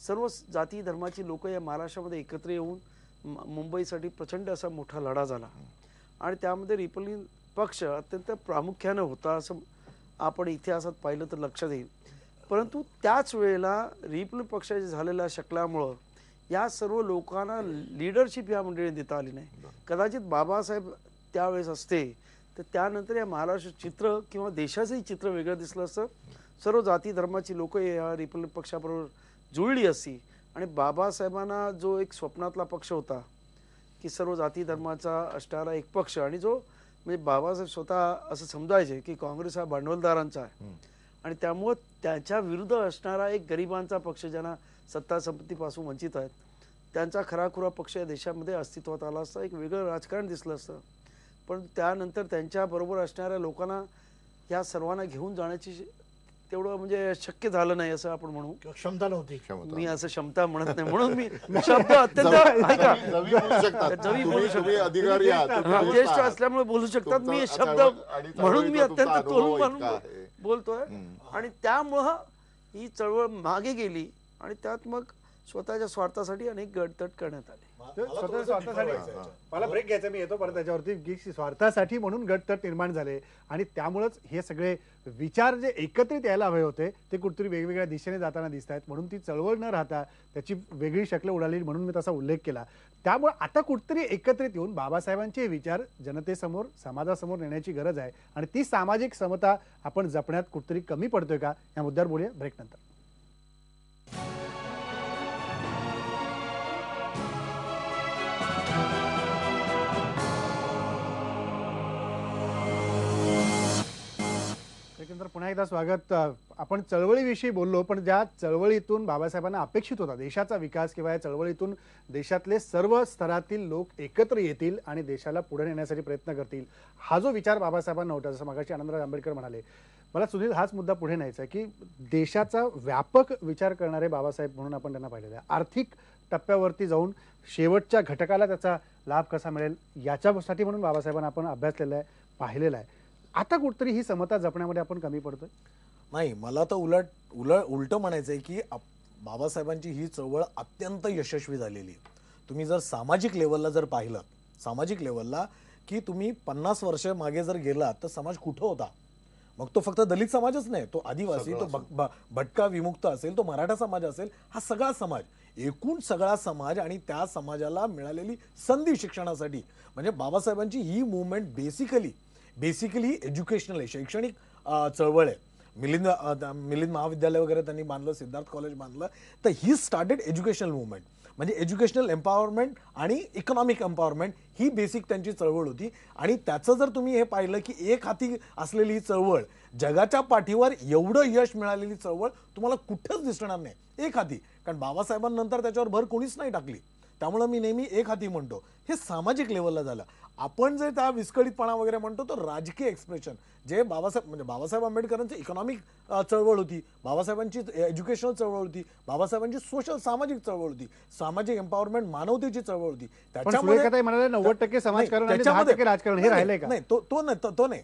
सर्व जाती धर्माची लोक या महाराष्ट्रामध्ये एकत्र येऊन मुंबईसाठी प्रचंड असा मोठा लढा झाला. आणि त्यामध्ये रिपब्लिकन पक्ष अत्यंत प्रामुख्यानं होता असं आपण इतिहासात पाहिलं तर लक्षात येईल. परंतु त्याच वेळेला रिपब्लिकन पक्षाच्या झालेल्या शकल्यामुळं या सर्व लोकांना लिडरशिप या मंडळीने देता आली नाही. कदाचित बाबासाहेब त्यावेळेस असते तर त्यानंतर या महाराष्ट्र चित्र किंवा देशाचंही चित्र वेगळं दिसलं असतं. सर्व जाती धर्माची लोक या रिपब्लिकन पक्षाबरोबर जुळली असती आणि बाबासाहेबांना जो एक स्वप्नातला पक्ष होता की सर्व जाती धर्माचा असणारा एक पक्ष, आणि जो म्हणजे बाबासाहेब स्वतः असं समजायचे की काँग्रेस हा भांडवलदारांचा आहे आणि त्यामुळं त्याच्या विरुद्ध असणारा एक गरिबांचा पक्ष ज्यांना सत्ता संपत्तीपासून वंचित आहेत त्यांचा खराखुरा पक्ष या देशामध्ये अस्तित्वात आला असता, एक वेगळं राजकारण दिसलं असतं. पण त्यानंतर त्यांच्याबरोबर असणाऱ्या लोकांना ह्या सर्वांना घेऊन जाण्याची तेवढं म्हणजे शक्य झालं नाही असं आपण म्हणू. क्षमता नव्हती. मी असं क्षमता म्हणत नाही, म्हणून मी शब्द अत्यंत ज्येष्ठ असल्यामुळे बोलू शकतात. मी शब्द म्हणून मी अत्यंत तोलून म्हणून बोलतोय. आणि त्यामुळं ही चळवळ मागे गेली आणि त्यात मग स्वतःच्या स्वार्थासाठी अनेक गटतट करण्यात आले. स्वतः स्वार्थासाठी मला ब्रेक घ्यायचा, मी येतो परत त्याच्यावरती, की स्वार्थासाठी म्हणून गटतट निर्माण झाले आणि त्यामुळेच हे सगळे विचार जे एकत्रित यायला हवे होते ते कुठेतरी वेगवेगळ्या दिशेने जाताना दिसत आहेत, म्हणून ती चळवळ न राहता त्याची वेगळी शक्ल उडाली, म्हणून मी तसा उल्लेख केला. त्यामुळे आता कुठेतरी एकत्रित येऊन बाबासाहेबांचे विचार जनतेसमोर समाजासमोर नेण्याची गरज आहे आणि ती सामाजिक समता आपण जपण्यात कुठेतरी कमी पडतोय का, या मुद्द्यावर बोलूया ब्रेक नंतर. एकंदर पुन्हा एकदा स्वागत. आपण चळवळीविषयी बोललो, पण ज्या चळवळीतून बाबासाहेबांना अपेक्षित होता देशाचा विकास, किंवा या चळवळीतून देशातले सर्व स्तरातील लोक एकत्र येतील आणि देशाला पुढे नेण्यासाठी प्रयत्न करतील, हा जो विचार बाबासाहेबांना होता, जसं मगाशी आनंदराज आंबेडकर म्हणाले, मला सुनील हाच मुद्दा पुढे न्यायचा आहे की देशाचा व्यापक विचार करणारे बाबासाहेब म्हणून आपण त्यांना पाहिलेलं आहे. आर्थिक टप्प्यावरती जाऊन शेवटच्या घटकाला त्याचा लाभ कसा मिळेल याच्यासाठी म्हणून बाबासाहेबांना आपण अभ्यासलेला आहे, पाहिलेला आहे. आता कुठतरी ही समता जपण्यामध्ये आपण कमी पडतोय. नाही, मला तर उलट म्हणायचंय की बाबासाहेबांची ही चळवळ अत्यंत यशस्वी झालेली आहे. तुम्ही जर सामाजिक लेवलला जर पाहिलं, सामाजिक लेवलला की तुम्ही 50 वर्ष मागे जर गेलात तर समाज कुठं होता? मग तो फक्त दलित समाजच नाही, तो आदिवासी, तो भटका विमुक्त असेल, तो मराठा समाज असेल, हा सगळा समाज, एकूण सगळा समाज आणि त्या समाजाला मिळालेली संधी शिक्षणासाठी, म्हणजे बाबासाहेबांची ही मुवमेंट बेसिकली एज्युकेशनल आहे, शैक्षणिक चळवळ आहे. मिलिंद महाविद्यालय वगैरे त्यांनी बांधलं, सिद्धार्थ कॉलेज बांधलं, तर ही स्टार्टेड एज्युकेशनल मुवमेंट, म्हणजे एज्युकेशनल एम्पॉवरमेंट आणि इकॉनॉमिक एम्पॉवरमेंट ही बेसिक त्यांची चळवळ होती. आणि त्याचं जर तुम्ही हे पाहिलं की एक हाती असलेली ही चळवळ, जगाच्या पाठीवर एवढं यश मिळालेली चळवळ तुम्हाला कुठंच दिसणार नाही एक हाती, कारण बाबासाहेबांनंतर त्याच्यावर भर कोणीच नाही टाकली. त्यामुळे मी नेहमी एक हाती म्हणतो. हे सामाजिक लेवलला झालं. आपण जे त्या विस्कळीतपणा वगैरे म्हणतो तो राजकीय एक्सप्रेशन, जे बाबासाहेब आंबेडकरांची इकॉनॉमिक चळवळ होती, बाबासाहेबांची एज्युकेशनल चळवळ होती, बाबासाहेबांची सोशल सामाजिक चळवळ होती, सामाजिक एम्पॉवरमेंट मानवतेची चळवळ होती. त्याच्यामध्ये 90% समाजकारण आणि 10% राजकारण हे राहिले का? नाही, तो नाही,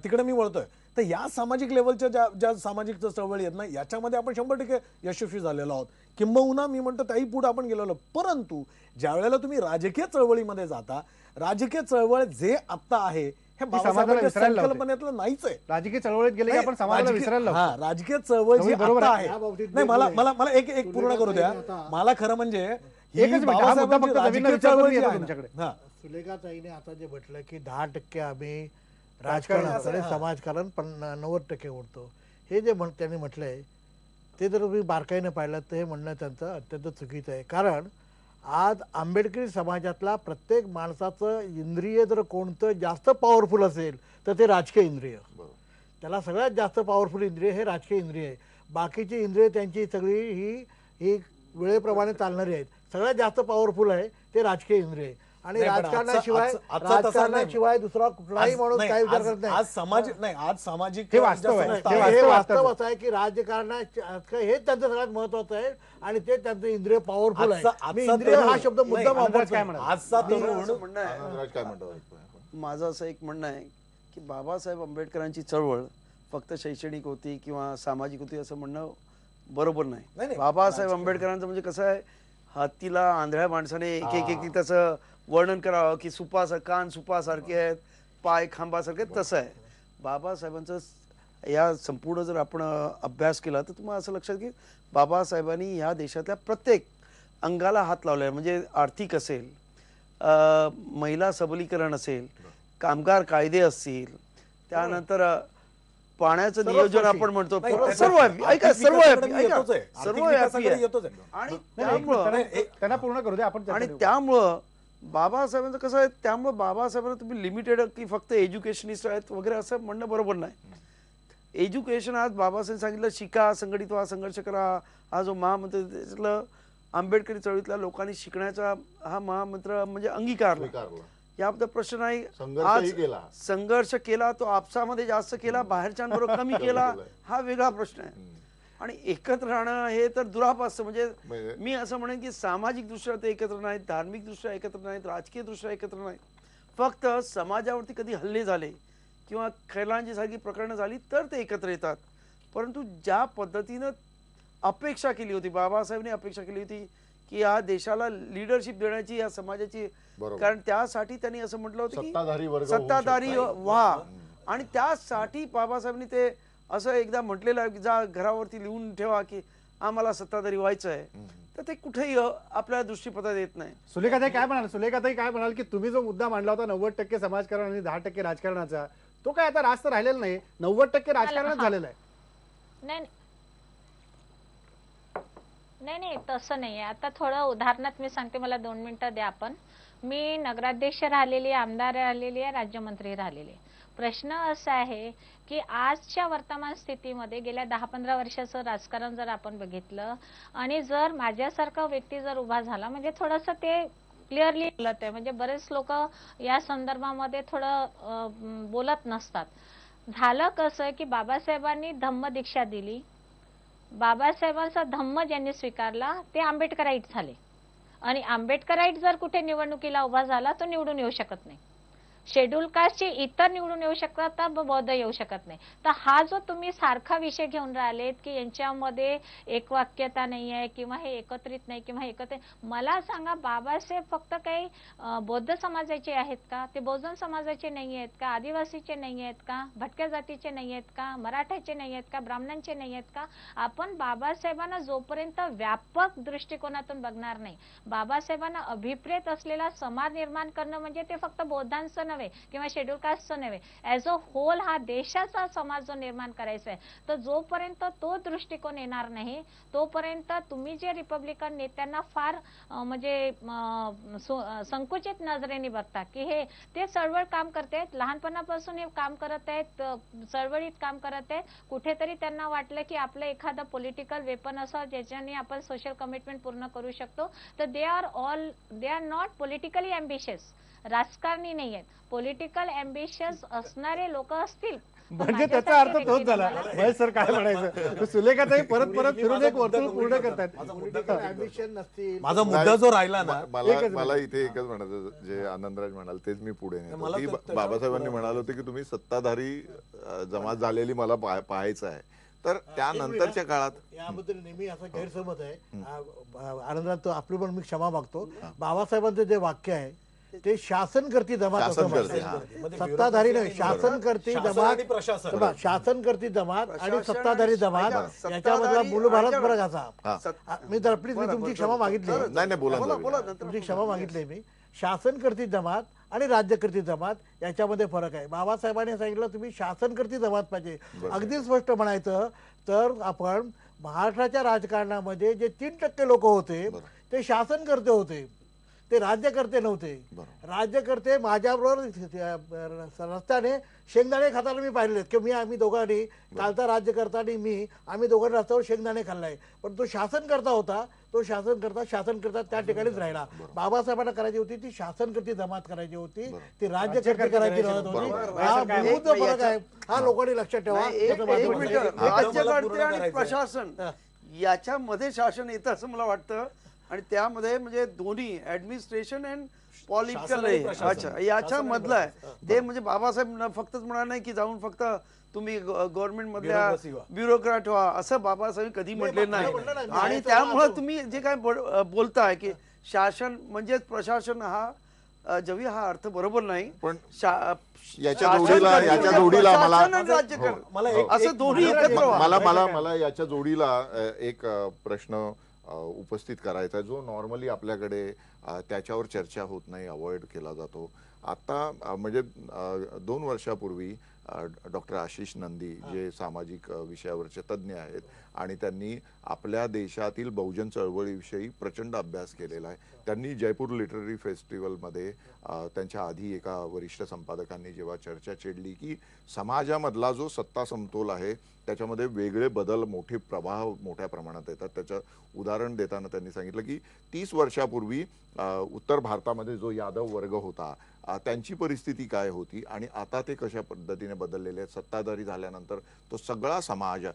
तिकडे मी बोलतोय. तर या सामाजिक लेवलच्या ज्या सामाजिक चळवळी आहेत ना, याच्यामध्ये आपण 100% यशस्वी झालेलो आहोत, किंबहुना मी म्हणतो त्याही पुढे आपण गेलेलो. परंतु ज्या वेळेला तुम्ही राजकीय चळवळीमध्ये जाता, राजकीय चळवळ जे आता आहे हे बाबासाहेबांच्या संकल्पनेतलं नाहीच आहे. राजकीय चळवळीत गेले की आपण समाजाला विसरायला लावतो. राजकीय चळवळ जी बरोबर आता आहे. आहे, नाही, मला एक पूर्ण करू द्या. मला खरं म्हणजे सुलेखाताईने आता जे म्हटलं की 10% आम्ही राजकारणाकडे, समाजकारण 90% उडतो, हे जे त्यांनी म्हटलंय ते जर तुम्ही बारकाईने पाहिलं तर हे म्हणणं त्यांचं अत्यंत चुकीचं आहे. कारण आज आंबेडकरी समाजातला प्रत्येक माणसाचं इंद्रिय जर कोणतं जास्त पॉवरफुल असेल तर ते राजकीय इंद्रिय. त्याला सगळ्यात जास्त पॉवरफुल इंद्रिय हे राजकीय इंद्रिय आहे. बाकीची इंद्रिय त्यांची सगळी ही वेळेप्रमाणे चालणारी आहेत. सगळ्यात जास्त पॉवरफुल आहे ते राजकीय इंद्रिय आहे. आणि राजकारणाशिवाय दुसरा कुठलाही माणूस काही विचार करत नाही. आज समाज नाही, आज सामाजिक हे वास्तव आहे. हे वास्तव असं आहे की राजकारणात हे त्यांचं सगळ्यात महत्वाचं आहे आणि ते त्यांचं इंद्रिय पॉवरफुल आहे. मी इंद्रिय हा शब्द मुद्दाम वापरतो. आजचा तरुण माझं असं एक म्हणणं आहे की बाबासाहेब आंबेडकरांची चळवळ फक्त शैक्षणिक होती किंवा सामाजिक होती असं म्हणणं बरोबर नाही. बाबासाहेब आंबेडकरांचं म्हणजे कसं आहे, हत्तीला आंधळ्या माणसाने एक त्याचं वर्णन करावं की कान सुपासारखे आहेत, पाय खांबासारखे, तसं आहे बाबासाहेबांचं. या संपूर्ण जर आपण अभ्यास केला तर तुम्हाला असं लक्षात की बाबासाहेबांनी या देशातल्या प्रत्येक अंगाला हात लावलाय. म्हणजे आर्थिक असेल, महिला सबलीकरण असेल, कामगार कायदे असतील, त्यानंतर पाण्याचं नियोजन आपण म्हणतो, सर्व आणि त्यामुळं बाबासाहेबांचं कसं आहे, त्यामुळे बाबासाहेबांना तुम्ही लिमिटेड की फक्त एज्युकेशनिस्ट आहेत वगैरे असं म्हणणं बरोबर नाही. एज्युकेशन आज बाबासाहेब सांगितलं शिका, संघटित व्हा, संघर्ष करा, हा जो महामंत्र त्याच्यातलं आंबेडकरी चळवळीतल्या लोकांनी शिकण्याचा हा महामंत्र म्हणजे अंगीकारला. याबद्दल प्रश्न नाही. आज संघर्ष केला तो आपसामध्ये जास्त केला, बाहेरच्यांबरोबर कमी केला, हा वेगळा प्रश्न आहे. आणि एकत्र राहणं हे तर दुरापास्त. म्हणजे मी असं म्हणेन की सामाजिक दृष्ट्या ते एकत्र नाहीत, धार्मिक दृष्ट्या एकत्र नाहीत, राजकीय दृष्ट्या एकत्र नाहीत. फक्त समाजावरती कधी हल्ले झाले किंवा खैलांची सारखी प्रकरणं झाली तर ते एकत्र येतात. परंतु ज्या पद्धतीनं अपेक्षा केली होती, बाबासाहेबांनी अपेक्षा केली होती की या देशाला लिडरशिप देण्याची या समाजाची, बरोबर. कारण त्यासाठी त्यांनी असं म्हटलं होतं सत्ताधारी वर्ग की होऊ सत्ताधारी शकतो. व्हा, आणि त्यासाठी बाबासाहेबांनी ते असं एकदा म्हटलेलं आहे की जा घरावरती लिहून ठेवा की आम्हाला सत्ताधारी व्हायचं आहे. तर ते कुठेही आपल्या दृष्टीपथात येत नाही. सुलेखाताई काय म्हणाल? सुलेखाताई काय म्हणाल की तुम्ही जो मुद्दा मांडला होता 90% समाजकारण आणि 10% राजकारणाचा, तो काय आता रास्त राहिलेला नाही, 90% राजकारणच झालेलं आहे. नाही नाही नाही तसं नाही आहे. आता थोडं उदाहरणात मी सांगते, मला 2 मिनिटं द्या. आपण मी नगराध्यक्ष राहिलेली आहे, आमदार राहिलेली आहे, राज्यमंत्री राहिलेली आहे. प्रश्न असा आहे की आजच्या वर्तमान स्थितीमध्ये गेल्या 10-15 वर्षाचं राजकारण जर आपण बघितलं आणि जर माझ्यासारखा व्यक्ती जर उभा झाला, म्हणजे थोडंसं ते क्लिअरली बोलत आहे, म्हणजे बरेच लोक या संदर्भामध्ये थोडं बोलत नसतात. झालं कसं की बाबासाहेबांनी धम्म दीक्षा दिली, बाबासाहेबांचा धम्म ज्यांनी स्वीकारला ते आंबेडकराईट झाले, आणि आंबेडकराईट जर कुठे निवडणुकीला उभा झाला तो निवडून येऊ शकत नाही. शेड्यूल कास्टचे इतर निवडून येऊ शकतात तर बौद्ध येऊ शकत नाही. तर हा जो तुम्ही सारखा विषय घेऊन राहिलेत की यांच्यामध्ये एकवाक्यता नाही आहे किंवा हे एकत्रित नाही किंवा एकत्रित, मला सांगा बाबासाहेब फक्त काही बौद्ध समाजाचे आहेत का? ते बहुजन समाजाचे नाही आहेत का? आदिवासीचे नाही आहेत का? भटक्या जातीचे नाही आहेत का? मराठ्याचे नाही आहेत का? ब्राह्मणांचे नाही आहेत का? आपण बाबासाहेबांना जोपर्यंत व्यापक दृष्टिकोनातून बघणार नाही, बाबासाहेबांना अभिप्रेत असलेला समाज निर्माण करणं म्हणजे ते फक्त बौद्धांचं नव्हे किंवा शेड्यूल कास्टचं नव्हे, ऍज अ होल हा देशाचा समाज जो निर्माण करायचा आहे, तर जोपर्यंत तो दृष्टिकोन येणार नाही तोपर्यंत तुम्ही जे रिपब्लिकन नेत्यांना फार म्हणजे संकुचित नजरेने बघता की हे ते चळवळ काम करतायत, लहानपणापासून हे काम करत आहेत, चळवळीत काम करत आहेत, कुठेतरी त्यांना वाटलं की आपलं एखादं पॉलिटिकल वेपन असं ज्याच्याने आपण सोशल कमिटमेंट पूर्ण करू शकतो. तर they are not politically ambitious, राजकारणी नाही आहेत. पॉलिटिकल अम्बिशियस असणारे लोक असतील म्हणजे त्याचा अर्थ तोच झाला. महेश सर काय म्हणायचं? सुलेखाताई परत फिरून एक वर्तुळ पूर्ण करतात. अम्बिशन नसतील. माझा मुद्दा जो राहिला ना, मला इथे एकच म्हणायचं, जे आनंदराज म्हणाल तेच मी पुढे नेतो की बाबासाहेबांनी म्हणाले होते की तुम्ही सत्ताधारी जमात झालेली मला पाहायचं आहे. तर त्यानंतरच्या काळात याबद्दल नेहमी असा गैरसमज आहे. आनंदराज आपली पण मी क्षमा मागतो. बाबासाहेबांचं जे वाक्य आहे ते शासन करती जमात असं शासन करते, म्हणतात. सत्ताधारी नाही, शासन करती जमात, शासन करती जमात आणि सत्ताधारी जमात याच्यामधला मूलभूत फरक असा. मी तर प्लीज मी तुमची क्षमा मागितली, नाही बोला तुमची क्षमा मागितली मी. शासन करती जमात आणि राज्य करती जमात याच्यामध्ये फरक आहे. बाबासाहेबांनी सांगितलं तुम्ही शासन करती जमात पाहिजे. अगदी स्पष्ट म्हणायचं तर आपण महाराष्ट्राच्या राजकारणामध्ये जे 3% लोक होते ते शासन करते होते, ते राज्यकर्ते नव्हते. राज्यकर्ते माझ्याबरोबर रस्त्याने शेंगदाणे खाताना मी पाहिलेत की आम्ही दोघांनी, कालचा राज्यकर्ता आणि आम्ही दोघांनी रस्त्यावर शेंगदाणे खाल्लाय. पण तो शासन करता होता, तो शासन करता त्या ठिकाणीच राहिला. बाबासाहेबांना करायची होती ती शासन करती जमात करायची होती, ती राज्यकर्ते करायची होती. हा मूलभूत फरक आहे, हा लोकांनी लक्षात ठेवा. राज्यकर्ते आणि प्रशासन याच्यामध्ये शासन येतं असं मला वाटतं, आणि त्यामध्ये म्हणजे दोन्ही ऍडमिनिस्ट्रेशन अँड पॉलिटिकल याच्या मधलं आहे ते. म्हणजे बाबासाहेब फक्तच म्हणाल नाही की जाऊन फक्त तुम्ही गव्हर्नमेंट मधल्या ब्युरोक्रेट व्हा, असं बाबासाहेब कधी म्हटले नाही. आणि त्यामुळे तुम्ही जे काय बोलताय की शासन म्हणजेच प्रशासन, हा जवी हा अर्थ बरोबर नाही. पण याच्या जोडीला मला याच्या जोडीला एक प्रश्न उपस्थित करायचा जो नॉर्मली आपल्याकडे त्याच्यावर चर्चा होत नाही, अवॉइड केला जातो. आता म्हणजे 2 वर्षापूर्वी डॉक्टर आशिष नंदी जे सामाजिक विषयावरचे तज्ज्ञ आहेत आणि त्यांनी आपल्या देशातील बहुजन चळवळीविषयी प्रचंड अभ्यास केलेला आहे. त्यांनी जयपूर लिटररी फेस्टिवलमध्ये त्यांच्या आधी एका वरिष्ठ संपादकांनी जेव्हा चर्चा छेडली की समाजामधला जो सत्ता समतोल आहे त्याच्यामध्ये वेगळे बदल, मोठे प्रवाह मोठ्या प्रमाणात येतात. त्याचं उदाहरण देताना त्यांनी सांगितलं की 30 वर्षापूर्वी उत्तर भारतामध्ये जो यादव वर्ग होता त्यांची परिस्थिती काय होती आणि आता ते कशा पद्धतीने बदललेले आहेत. सत्ताधारी झाल्यानंतर तो सगळा समाज,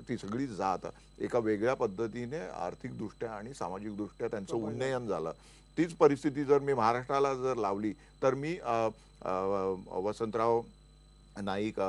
ती सगळी जात एका वेगळ्या पद्धतीने आर्थिकदृष्ट्या आणि सामाजिकदृष्ट्या त्यांचं उन्नयन झालं. तीच परिस्थिती जर मी महाराष्ट्राला जर लावली तर मी वसंतराव नाईक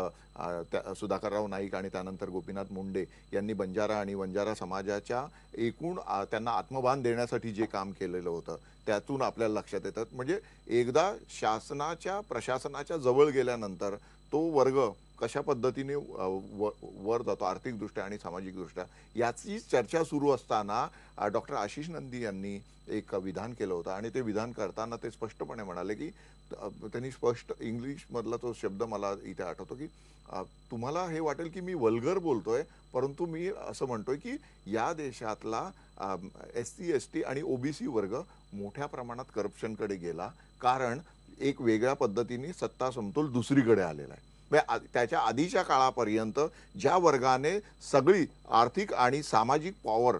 सुधाकरराव नाईक आणि त्यानंतर गोपीनाथ मुंडे यांनी बंजारा आणि वंजारा समाजाच्या एकूण त्यांना आत्मभान देण्यासाठी जे काम केलेलं होतं त्यातून आपल्याला लक्षात येतं. म्हणजे एकदा शासनाच्या प्रशासनाच्या जवळ गेल्यानंतर तो वर्ग कशा पद्धतीने वर जातो आर्थिकदृष्ट्या आणि सामाजिकदृष्ट्या याची चर्चा सुरू असताना डॉक्टर आशिष नंदी यांनी एक विधान केलं होतं आणि ते विधान करताना ते स्पष्टपणे म्हणाले की त्यांनी स्पष्ट इंग्लिश मधला तो शब्द मला इथे आठवतो की तुम्हाला हे वाटेल की मी वल्गर बोलतोय परंतु मी असं म्हणतोय की या देशातला SC ST आणि OBC वर्ग मोठ्या प्रमाणात करप्शनकडे गेला कारण एक वेगळ्या पद्धतीने सत्ता समतोल दुसरीकडे आलेला आहे. त्याच्या आधीच्या काळापर्यंत ज्या वर्गाने सगळी आर्थिक आणि सामाजिक पॉवर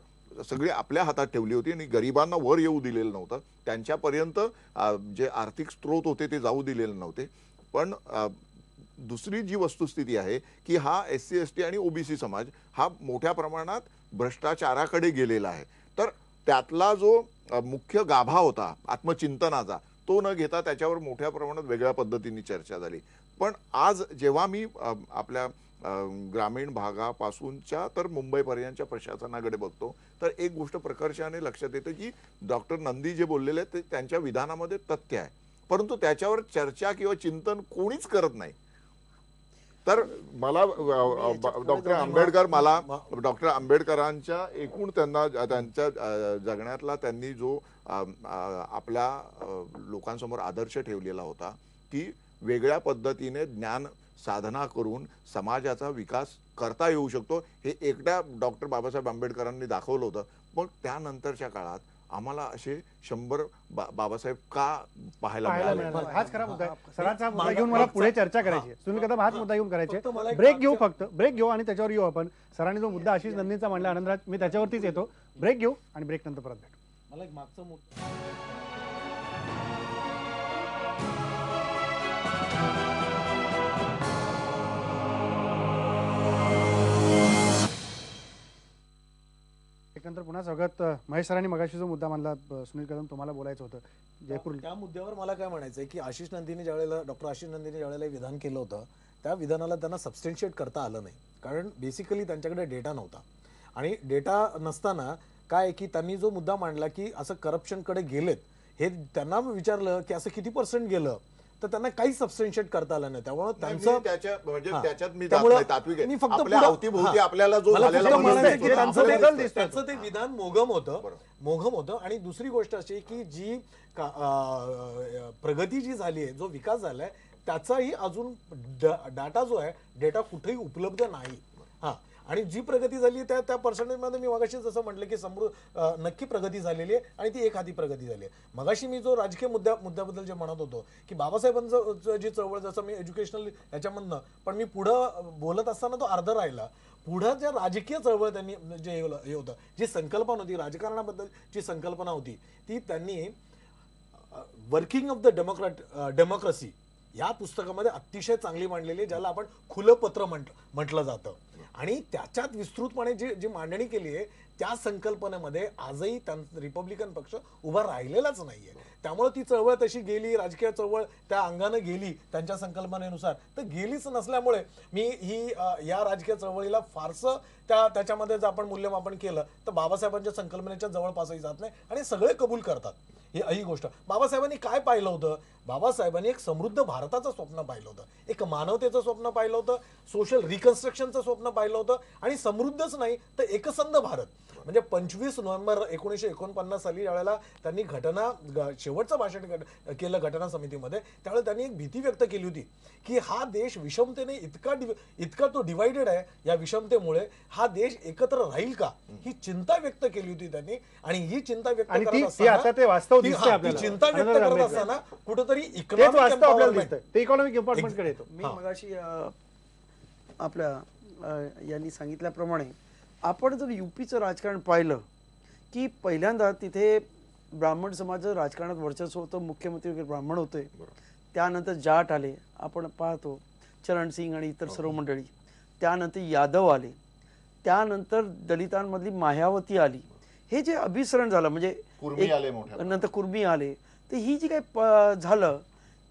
सगळी आपल्या हातात ठेवली होती आणि गरिबांना वर येऊ दिलेलं नव्हतं त्यांच्यापर्यंत जे आर्थिक स्रोत होते ते जाऊ दिलेले नव्हते. पण दुसरी जी वस्तुस्थिती आहे की हा SC ST आणि OBC समाज हा मोठ्या प्रमाणात भ्रष्टाचाराकडे गेलेला आहे. तर त्यातला जो मुख्य गाभा होता आत्मचिंतनाचा तो न घेता त्याच्यावर मोठ्या प्रमाणात वेगळ्या पद्धतीने चर्चा झाली. पण आज जेव्हा मी आपल्या ग्रामीण भागापासूनच्या तर मुंबईपर्यंतच्या प्रशासनाकडे बघतो तर एक गोष्ट प्रकर्षाने लक्षात येते की डॉक्टर नंदी जे बोललेले आहेत ते त्यांच्या विधानामध्ये तथ्य आहे परंतु त्याच्यावर चर्चा किंवा चिंतन कोणीच करत नाही. तर मला डॉक्टर आंबेडकरांच्या एकूण त्यांच्या जगण्यातला त्यांनी जो आपल्या लोकांसमोर आदर्श ठेवलेला होता की वेगळ्या पद्धतीने ज्ञान साधना करून समाजाचा विकास करता येऊ शकतो हे एकट्या डॉक्टर बाबासाहेब आंबेडकरांनी दाखवलं होतं. पण त्यानंतरच्या काळात आम्हाला असे 100 बाबासाहेब का पाहायला मिळाले. हाच खरा मुद्दा आहे. सरांचा मुद्दा घेऊन मला पुढे चर्चा करायची आहे. सुनील कदम हाच मुद्दा घेऊन करायचे. ब्रेक घेऊ फक्त ब्रेक घेऊ आणि त्याच्यावर येऊ आपण. सरांनी जो मुद्दा आशिष नंदींचा मांडला आनंदराज मी त्याच्यावरतीच येतो. ब्रेक घेऊ आणि ब्रेक नंतर परत भेटू. मला एक मागचं नंतर पुन्हा स्वागत. महेश सरांनी मगाशी जो मुद्दा मांडला सुनील कदम तुम्हाला बोलायचं होतं जयपूर त्या मुद्द्यावर मला काय म्हणायचंय की आशिष नंदीने ज्यावेळेला डॉक्टर आशिष नंदीने ज्यावेळेला विधान केलं होतं त्या विधानाला त्यांना सबस्टेन्शिएट करता आलं नाही कारण बेसिकली त्यांच्याकडे डेटा नव्हता आणि डेटा नसताना काय की त्यांनी जो मुद्दा मांडला की असं करप्शनकडे गेलेत हे त्यांना विचारलं की असं किती % गेलं तर त्यांना काही सबस्टेन्शिएट करता आलं नाही. त्यामुळे त्यांचं त्याचं ते विधान मोघम होतं. आणि दुसरी गोष्ट अशी की जी प्रगती जी झाली आहे जो विकास झालाय त्याचाही अजून डाटा जो आहे डेटा कुठेही उपलब्ध नाही. आणि जी प्रगती झाली त्या पर्सेंटेजमध्ये मी मगाशी जसं म्हटलं की नक्की प्रगती झालेली आहे आणि ती एक हाती प्रगती झाली आहे. मगाशी मी जो राजकीय मुद्द्याबद्दल जे म्हणत होतो की बाबासाहेबांचं जी चळवळ जसं मी एज्युकेशनल याच्यामधनं पण मी पुढं बोलत असताना तो अर्ध राहिला. पुढं ज्या राजकीय चळवळ त्यांनी जे हे होतं जी संकल्पना होती राजकारणाबद्दल जी संकल्पना होती ती त्यांनी वर्किंग ऑफ द डेमोक्रेसी या पुस्तकामध्ये अतिशय चांगली मांडलेली आहे ज्याला आपण खुलं पत्र म्हटलं जातं. आणि त्याच्यात विस्तृतपणे जी मांडणी केली आहे त्या संकल्पनेमध्ये आजही रिपब्लिकन पक्ष उभा राहिलेलाच नाहीये. त्यामुळे ती चळवळ तशी गेली राजकीय चळवळ त्या अंगाने गेली त्यांच्या संकल्पनेनुसार तर गेलीच नसल्यामुळे मी या राजकीय चळवळीला फारसं त्याच्यामध्ये जर आपण मूल्यमापन केलं तर बाबासाहेबांच्या संकल्पनेच्या जवळपासही जात नाही आणि सगळे कबूल करतात. ही गोष्ट बाबासाहेबांनी काय पाहिलं होतं बाबासाहेबांनी एक समृद्ध भारताचं स्वप्न पाहिलं होतं एक मानवतेचं स्वप्न पाहिलं होतं सोशल रिकन्स्ट्रक्शनचं स्वप्न पाहिलं होतं आणि समृद्धच नाही तर एकसंध भारत म्हणजे 25 नोव्हेंबर 1949 साली ज्यावेळेला त्यांनी शेवटचं भाषण केलं घटना समितीमध्ये त्यावेळेला त्यांनी एक भीती व्यक्त केली होती की हा देश विषमतेने इतका तो डिवायडेड आहे या विषमतेमुळे हा देश एकत्र राहील का ही चिंता व्यक्त केली होती त्यांनी. आणि ही चिंता व्यक्त करत असताना कुठेतरी इकॉनॉमिक एम्पॉवरमेंटकडे येतो. मी मगाशी आपल्या यांनी सांगितल्याप्रमाणे आपण जर युपीचं राजकारण पाहिलं की पहिल्यांदा तिथे ब्राह्मण समाज राजकारणात वर्चस्व होतं मुख्यमंत्री वगैरे ब्राह्मण होते त्यानंतर जाट आले आपण पाहतो चरण सिंग आणि इतर सर्व मंडळी त्यानंतर यादव आले त्यानंतर दलितांमधली मायावती आली हे जे अभिसरण झालं म्हणजे नंतर कुर्मी आले तर ही जी काय झालं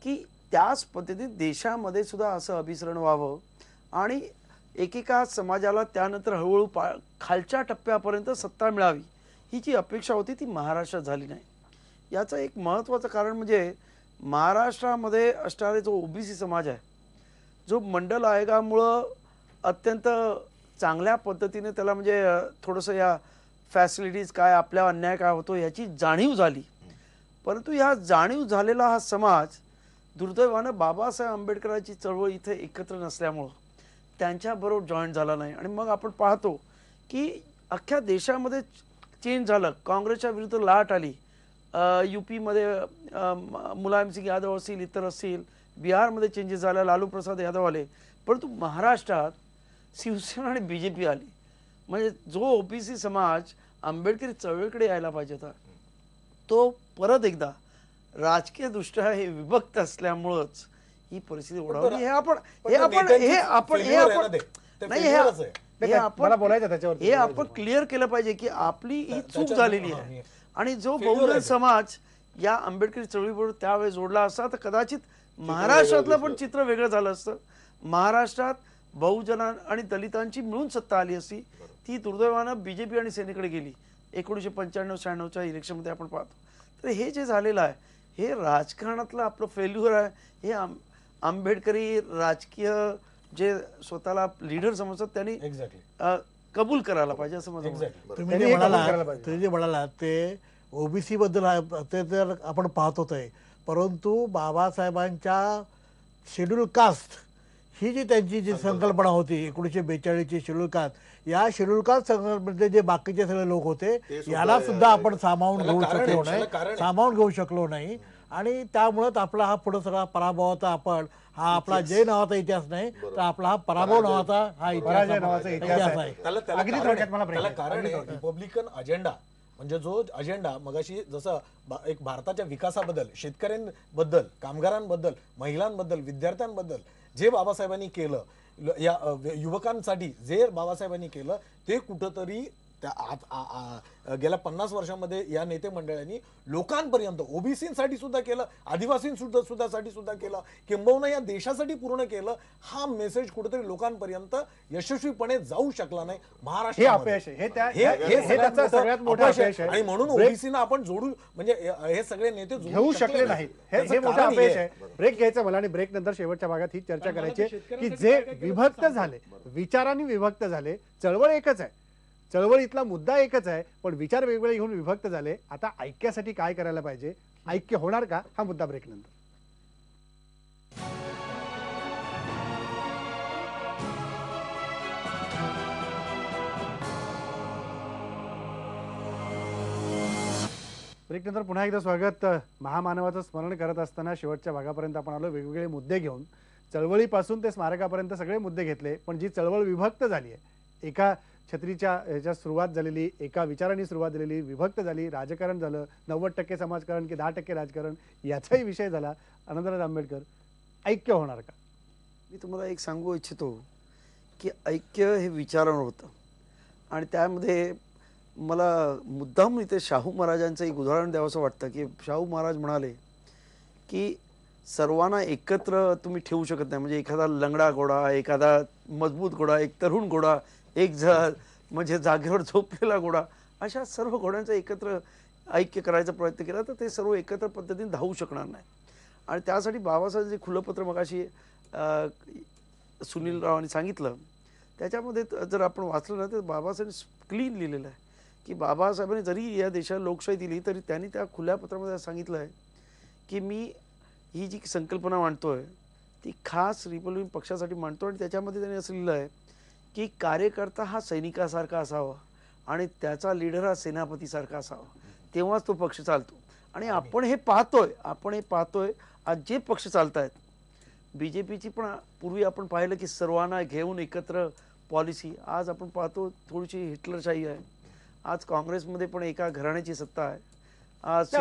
की त्याच पद्धतीने देशामध्ये सुद्धा असं अभिसरण व्हावं आणि एकेका समाजाला त्यानंतर हळूहळू खालच्या टप्प्यापर्यंत सत्ता मिळावी ही जी अपेक्षा होती ती महाराष्ट्रात झाली नाही. याचं एक महत्त्वाचं कारण म्हणजे महाराष्ट्रामध्ये असणारे जो ओबीसी समाज आहे, जो मंडल आयोगामुळं अत्यंत चांगल्या पद्धतीने त्याला म्हणजे थोडंसं या फॅसिलिटीज काय, आपल्या अन्याय काय होतो याची जाणीव झाली. परंतु ह्या जाणीव झालेला हा समाज दुर्दैवानं बाबासाहेब आंबेडकरांची चळवळ इथे एकत्र नसल्यामुळं त्यांच्याबरोबर जॉईन झाला नाही. आणि मग आपण पाहतो की अख्ख्या देशामध्ये चेंज झालं, काँग्रेसच्या विरुद्ध लाट आली, यूपीमध्ये मुलायम सिंग यादव असतील, इतर असतील, बिहारमध्ये चेंजेस झाला, लालू प्रसाद यादव आले, परंतु महाराष्ट्रात शिवसेना आणि बीजेपी आली. म्हणजे जो ओबीसी समाज आंबेडकरी चळवळीकडे यायला पाहिजे होता तो परत एकदा राजकीय दृष्ट्या हे विभक्त असल्यामुळंच ही परिस्थिती ओढावली. हे आपण क्लिअर केलं पाहिजे की आपली ही चूक झालेली आहे. आणि जो बहुजन समाज या आंबेडकरी चळवळीबरोबर त्यावेळेस जोडला असता तर कदाचित महाराष्ट्रातलं पण चित्र वेगळं झालं असतं. महाराष्ट्रात बहुजनां आणि दलितांची मिळून सत्ता आली असती. ती दुर्दैवानं बीजेपी आणि सेनेकडे गेली 1995-96च्या इलेक्शनमध्ये आपण पाहतो. तर हे जे झालेलं आहे हे राजकारणातलं आपलं फेल्युअर आहे. हे आंबेडकरी राजकीय जे स्वतःला लीडर समजतात त्यांनी कबूल करायला पाहिजे असं माझं मत. तुम्ही जे म्हणाला ते ओबीसी बद्दल ते तर आपण पाहत होतोय, परंतु बाबासाहेबांच्या शेड्यूल कास्ट ही जी त्यांची जी संकल्पना होती 1942ची शेड्यूल कास्ट, या शेड्यूल कास्ट संकल्पनेचे जे बाकीचे सगळे लोक होते याला सुद्धा आपण सामावून घेऊ शकलो नाही. आणि त्यामुळेच आपला हा पुढे सगळा पराभवाचा हा आपला जय नावाचा इतिहास नाही तर आपला हा पराभव नावाचा हा इतिहास आहे. कारण रिपब्लिकन अजेंडा म्हणजे जो अजेंडा मगाशी जसं एक भारताच्या विकासाबद्दल, शेतकऱ्यांबद्दल, कामगारांबद्दल, महिलांबद्दल, विद्यार्थ्यांबद्दल जे बाबासाहेबांनी केलं, या युवकांसाठी जे बाबासाहेबांनी केलं ते कुठंतरी गेल्या 50 वर्षांमध्ये या नेते मंडळांनी लोकांपर्यंत ओबीसीसाठी सुद्धा केलं, आदिवासींसाठी सुद्धा केलं, किंबहुना या देशासाठी पूर्ण केलं. हा मेसेज कुठेतरी लोकांपर्यंत यशस्वीपणे जाऊ शकला नाही. महाराष्ट्र आणि म्हणून ओबीसीना आपण जोडू म्हणजे हे सगळे नेते घेऊ शकले नाहीत. हे मोठं अपयश आहे. ब्रेक घ्यायचं मला आणि ब्रेक नंतर शेवटच्या भागात ही चर्चा करायची की जे विभक्त झाले, विचारांनी विभक्त झाले, चळवळ एकच आहे, चळवळीतला मुद्दा एकच आहे, पण विचार वेगवेगळे घेऊन विभक्त झाले. आता ऐक्यासाठी काय करायला पाहिजे, ऐक्य होणार का, हा मुद्दा ब्रेक नंतर. ब्रेक नंतर पुन्हा एकदा स्वागत. महामानवाचं स्मरण करत असताना शेवटच्या भागापर्यंत आपण आलो. वेगवेगळे मुद्दे घेऊन चळवळीपासून ते स्मारकापर्यंत सगळे मुद्दे घेतले. पण जी चळवळ विभक्त झाली आहे, एका छत्रीच्या ह्याच्या सुरुवात झालेली, एका विचारांनी सुरुवात झालेली, विभक्त झाली, राजकारण झालं, 90% समाजकारण की 10% राजकारण याचाही विषय झाला. आनंदराज आंबेडकर, ऐक्य होणार का? मी तुम्हाला एक सांगू इच्छितो की ऐक्य हे विचारांवर होतं. आणि त्यामध्ये मला मुद्दाम इथे शाहू महाराजांचं एक उदाहरण द्यावंसं वाटतं की शाहू महाराज म्हणाले की सर्वांना एकत्र तुम्ही ठेवू शकत नाही. म्हणजे एखादा लंगडा घोडा, एखादा मजबूत घोडा, एक तरुण घोडा, एक म्हणजे जागेवर झोपलेला घोडा, अशा सर्व घोड्यांचं एकत्र ऐक्य करायचा प्रयत्न केला तर ते सर्व एकत्र पद्धतीने धावू शकणार नाही. आणि त्यासाठी बाबासाहेब जे खुलं पत्र मगाशी सुनील रावांनी सांगितलं त्याच्यामध्ये जर आपण वाचलं ना तर बाबासाहेब क्लीन लिहिलेलं आहे की बाबासाहेबांनी जरी या देशाला लोकशाही दिली तरी त्यांनी त्या खुल्या पत्रामध्ये सांगितलं आहे की मी ही जी संकल्पना मांडतोय ती खास रिपब्लिकन पक्षासाठी मांडतो. आणि त्याच्यामध्ये त्यांनी असं लिहिलं आहे की कार्यकर्ता हा सैनिकासारखा असावा आणि त्याचा लीडर हा सेनापतीसारखा असावा, तेव्हाच तो पक्ष चालतो. आणि आपण हे पाहतोय आज जे पक्ष चालत आहेत, बीजेपीची पण पूर्वी आपण पाहिलं की सर्वांना घेऊन एकत्र पॉलिसी, आज आपण पाहतो थोडीशी हिटलरशाही आहे. आज काँग्रेसमध्ये पण एका घराण्याची सत्ता आहे. आज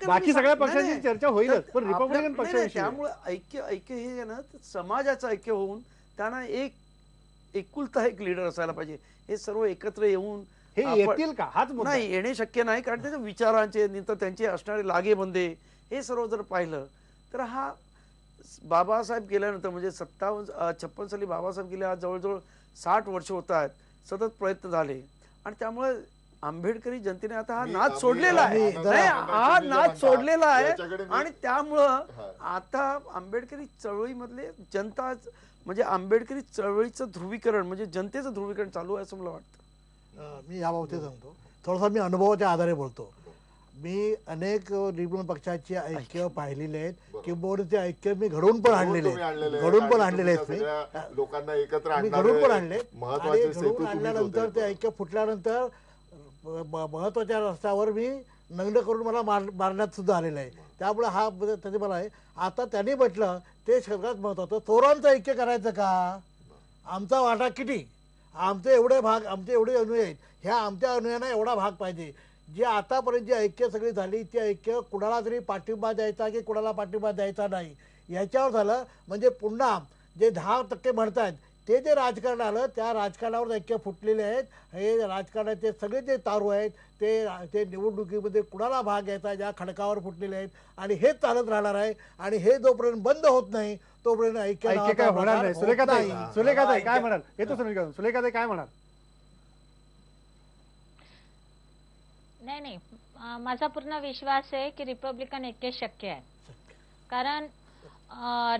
बाकी सगळ्या पक्षांची चर्चा होईलच, पण रिपब्लिकन पक्षाविषयी त्यामुळे ऐक्य हे ना समाजाचं ऐक्य होऊन त्यांना एकुलता एक लीडर असायला पाहिजे. हे सर्व एकत्र येऊन हे येतील का, हाच नाही येणे शक्य नाही. कारण त्याच्या विचारांचे नंतर त्यांचे असणारे लागेबंदे हे सर्व जर पाहिलं तर हा बाबासाहेब गेल्यानंतर म्हणजे 56 साली बाबासाहेब गेले, आज जवळजवळ 60 वर्ष होत आहेत, सतत प्रयत्न झाले आणि त्यामुळे आंबेडकरी जनतेने आता हा नाद सोडलेला आहे. नाही, हा नाद सोडलेला आहे आणि त्यामुळं आता आंबेडकरी चळवळीमधले जनता म्हणजे आंबेडकरी चळवळीचं ध्रुवीकरण म्हणजे जनतेचं ध्रुवीकरण चालू आहे असं मला वाटतं. मी या बाबतीत सांगतो, थोडासा मी अनुभवाच्या आधारे बोलतो. मी अनेक रिपब्लिकन पक्षाची ऐक्य पाहिलेले आहेत, किंबहुना ते ऐक्य मी घडवून पण आणलेले आहेत लोकांना एकत्र मी घडून पण आणले. आणि महत्वाचे घडून आणल्यानंतर ते ऐक्य फुटल्यानंतर महत्वाच्या रस्त्यावर मी नग्न करून मला मारण्यात सुद्धा आलेलं आहे. त्यामुळे हा त्याचे मला आहे. आता त्यांनी म्हटलं ते सगळ्यात महत्वाचं, थोरांचं ऐक्य करायचं का? आमचा वाटा किती, आमचे एवढे भाग, आमचे एवढे अनुयायी आहेत, ह्या आमच्या अनुयायांना एवढा भाग पाहिजे. जे आतापर्यंत जी ऐक्य सगळी झाली ती ऐक्य कुणाला तरी पाठिंबा द्यायचा की कुणाला पाठिंबा द्यायचा नाही याच्यावर झालं. म्हणजे पुन्हा जे 10% म्हणतात ते जे राजकारण आलं त्या राजकारणावर ऐक्य फुटलेले आहेत. हे राजकारणाचे सगळे जे तारू आहेत ते निवडणुकीमध्ये कुणाला भाग घ्यायचा ज्या खडकावर फुटलेले आहेत आणि हेच चालत राहणार आहे. आणि हे जोपर्यंत बंद होत नाही तोपर्यंत ऐक्य काय होणार नाही. सुलेखाताई काय म्हणाल? सुलेखाताई काय म्हणाल? नाही, माझा पूर्ण विश्वास आहे की रिपब्लिकन ऐक्य शक्य आहे. कारण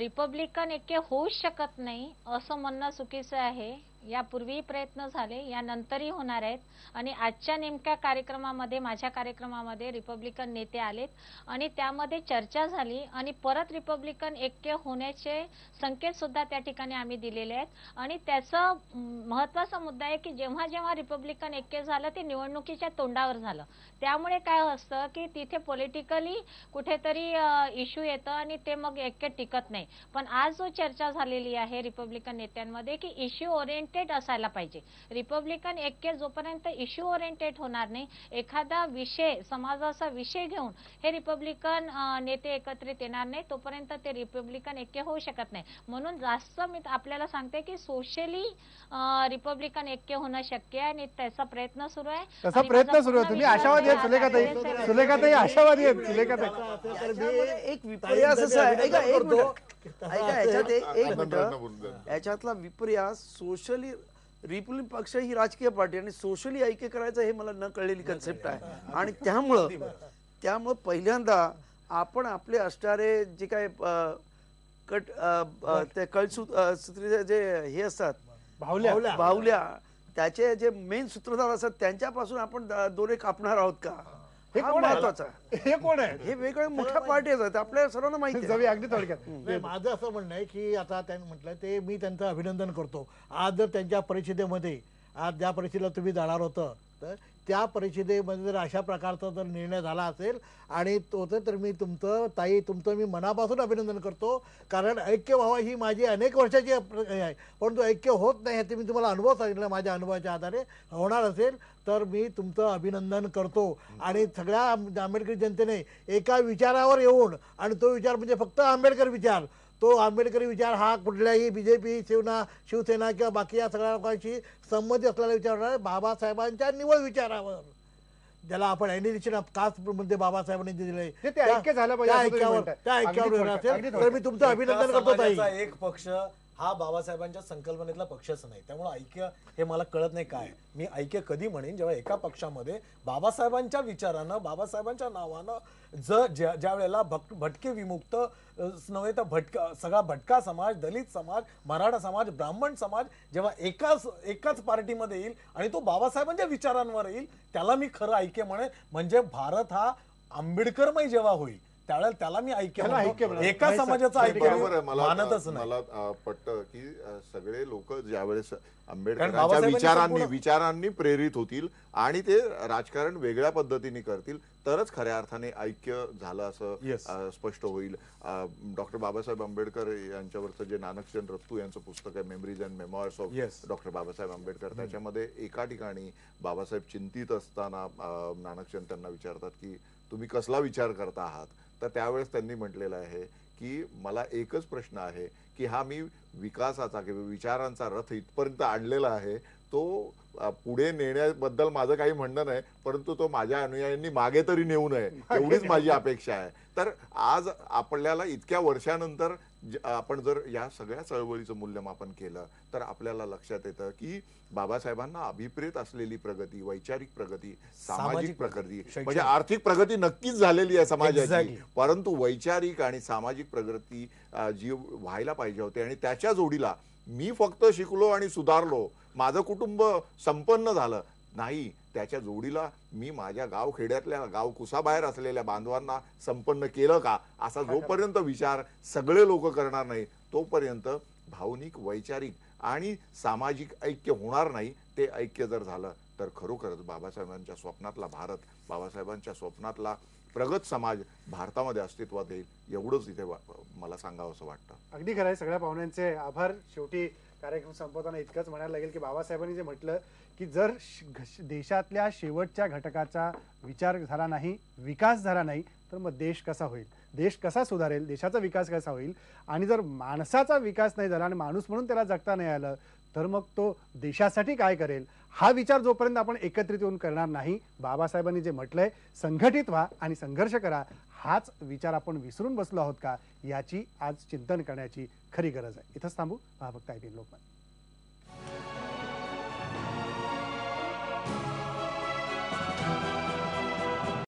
रिपब्लिकन ऐक्य होऊच शकत नाही असं म्हणणं चुकीचं आहे. यापूर्वीही प्रयत्न झाले, यानंतरही होणार आहेत. आणि आजच्या नेमक्या कार्यक्रमामध्ये, माझ्या कार्यक्रमामध्ये रिपब्लिकन नेते आलेत आणि त्यामध्ये चर्चा झाली आणि परत रिपब्लिकन ऐक्य होण्याचे संकेत सुद्धा त्या ठिकाणी आम्ही दिलेले आहेत. आणि त्याचा महत्वाचा मुद्दा आहे की जेव्हा जेव्हा रिपब्लिकन ऐक्य झालं ते निवडणुकीच्या तोंडावर झालं. त्यामुळे काय असतं की तिथे पॉलिटिकली कुठेतरी इश्यू येतं आणि ते मग ऐक्य टिकत नाही. पण आज जो चर्चा झालेली आहे रिपब्लिकन नेत्यांमध्ये की इश्यू ओरिएंटेड असायला पाहिजे. रिपब्लिकन ऐक्य जोपर्यंत इश्यू ओरिएंटेड होणार नाही, एखादा विषय, समाजाचा विषय घेऊन हे रिपब्लिकन नेते एकत्रित येणार नाही, तोपर्यंत ते रिपब्लिकन ऐक्य होऊ शकत नाही. म्हणून जास्त मी आपल्याला सांगते की सोशली रिपब्लिकन ऐक्य होणं शक्य आहे आणि त्याचा प्रयत्न सुरू आहे. तसा प्रयत्न सुरू आहे. तुम्ही आशावादी आहेत सुलेखाताई आशावादी आहेत सुलेखाताई? एक विपर्यास असं आहे, याच्यातला विपर्यास सोशली रिपब्लिकन पक्ष ही राजकीय पार्टी आणि सोशली ऐक्य करायचं हे मला न कळलेली कन्सेप्ट आहे. आणि त्यामुळं पहिल्यांदा आपण आपले असणारे जे काय ते कळसूत्री जे हे असतात बाहुल्या त्याचे जे मेन सूत्रधार असतात त्यांच्यापासून आपण दोरे कापणार आहोत का? हे महत्वाचं आहे. हे कोण आहे? हे वेगवेगळ्या मोठ्या पार्टी आहेत, आपल्या सर्वांना माहिती आहे. अगदी थोडक्यात माझं असं म्हणणं आहे की आता त्यांनी म्हटलं ते मी त्यांचं अभिनंदन करतो. आज जर त्यांच्या परिषदेमध्ये, आज ज्या परिषदेला तुम्ही जाणार होतं तर त्या परिषदेमध्ये जर अशा प्रकारचा जर निर्णय झाला असेल आणि तो तर मी तुमचं मी मनापासून अभिनंदन करतो. कारण ऐक्य व्हावा ही माझी अनेक वर्षाची आहे, परंतु ऐक्य होत नाही हे मी तुम्हाला अनुभव सांगितला. माझ्या अनुभवाच्या आधारे होणार असेल तर मी तुमचं अभिनंदन करतो. आणि सगळ्या आंबेडकरी जनतेने एका विचारावर येऊन, आणि तो विचार म्हणजे फक्त आंबेडकर विचार, तो आंबेडकरी विचार हा कुठल्याही बीजेपी शिवसेना किंवा बाकी या सगळ्या लोकांशी संमती असलेला विचार आहे. बाबासाहेबांच्या निवड विचारावर, ज्याला आपण ॲनिमेशन ऑफ कास्ट मध्ये बाबासाहेबांनी दिले ते ऐक्य झालं पाहिजे. त्या ऐक्यावर असेल तर मी तुमचं अभिनंदन करतो ताई. एक पक्ष हा बाबासाहेबांच्या संकल्पनेतला पक्षच नाही. त्यामुळे ऐक्य हे मला कळत नाही काय. मी ऐक्य कधी म्हणेन जेव्हा एका पक्षामध्ये बाबासाहेबांच्या विचारानं, बाबासाहेबांच्या नावानं ज्या वेळेला भटके विमुक्त नव्हे तर सगळा भटका समाज, दलित समाज, मराठा समाज, ब्राह्मण समाज जेव्हा एकाच पार्टीमध्ये येईल आणि तो बाबासाहेबांच्या विचारांवर येईल, त्याला मी खरं ऐक्य म्हणेन. म्हणजे भारत हा आंबेडकरमय जेव्हा होईल त्यावेळेला त्याला मी ऐक्य एका समाजाचा ऐक्य मानतच नाही. मला पटतं की सगळे लोक ज्यावेळेस आंबेडकरांच्या विचारांनी प्रेरित होतील आणि ते राजकारण वेगळ्या पद्धतीने करतील तरच खऱ्या अर्थाने ऐक्य झालं असं स्पष्ट होईल. डॉक्टर बाबासाहेब आंबेडकर यांच्यावरचं जे नानकचंद रत्तू यांचं पुस्तक आहे, memories and memoirs of doctor Babasaheb Ambedkar, त्याच्यामध्ये एका ठिकाणी बाबासाहेब चिंतित असताना नानकचंद त्यांना विचारतात की तुम्ही कसला विचार करता आहात, तर त्यावेळेस त्यांनी म्हटलेलं आहे की मला एकच प्रश्न आहे की हा मी विकासाचा किंवा विचारांचा रथ इथपर्यंत आणलेला आहे, तो पुढे नेण्याबद्दल माझं काही म्हणणं नाही, परंतु तो माझ्या अनुयायांनी मागे तरी नेऊ नये एवढीच माझी अपेक्षा आहे. तर आज आपल्याला इतक्या वर्षानंतर आपण जर या सगळ्या चळवळीचं मूल्यमापन केलं तर आपल्याला लक्षात येतं की बाबासाहेबांना अभिप्रेत असलेली प्रगती, वैचारिक प्रगती, सामाजिक प्रगती, म्हणजे आर्थिक प्रगती नक्कीच झालेली आहे समाजाची, परंतु वैचारिक आणि सामाजिक प्रगती जी व्हायला पाहिजे होती आणि त्याच्या जोडीला मी फक्त शिकलो आणि सुधारलो, माझं कुटुंब संपन्न झालं नाही, त्याच्या जोडीला मी माझ्या गावखेड्यातल्या गावकुसाबाहेर असलेल्या बांधवांना संपन्न केलं का, असा जोपर्यंत विचार सगळे लोक करणार नाही तोपर्यंत भावनिक, वैचारिक आणि सामाजिक ऐक्य होणार नाही. ते ऐक्य जर झालं तर खरोखरच बाबासाहेबांच्या स्वप्नातला भारत, बाबासाहेबांच्या स्वप्नातला प्रगत समाज भारतामध्ये अस्तित्वात येईल एवढंच इथे मला सांगावं असं वाटतं. अगदी खरं आहे. सगळ्या पाहुण्यांचे आभार. शेवटी कार्यक्रम संपवताना इतकंच म्हणायला लागेल की बाबासाहेबांनी जे म्हटलं की जर देशातल्या शेवटच्या घटकाचा विचार झाला नाही, विकास झाला नाही, तर मग देश कसा होईल, देश कसा सुधारेल, देशाचा विकास कसा होईल. आणि जर माणसाचा विकास नाही झाला आणि माणूस म्हणून त्याला जगता नाही आलं तर मग तो देशासाठी काय करेल, हा विचार जोपर्यंत आपण एकत्रित येऊन करणार नाही, बाबासाहेबांनी जे म्हटलंय संघटित व्हा आणि संघर्ष करा, हाच विचार आपण विसरून बसलो आहोत का, याची आज चिंतन करण्याची खरी गरज आहे. इथंच थांबू. पहा फक्त IPN लोकमत.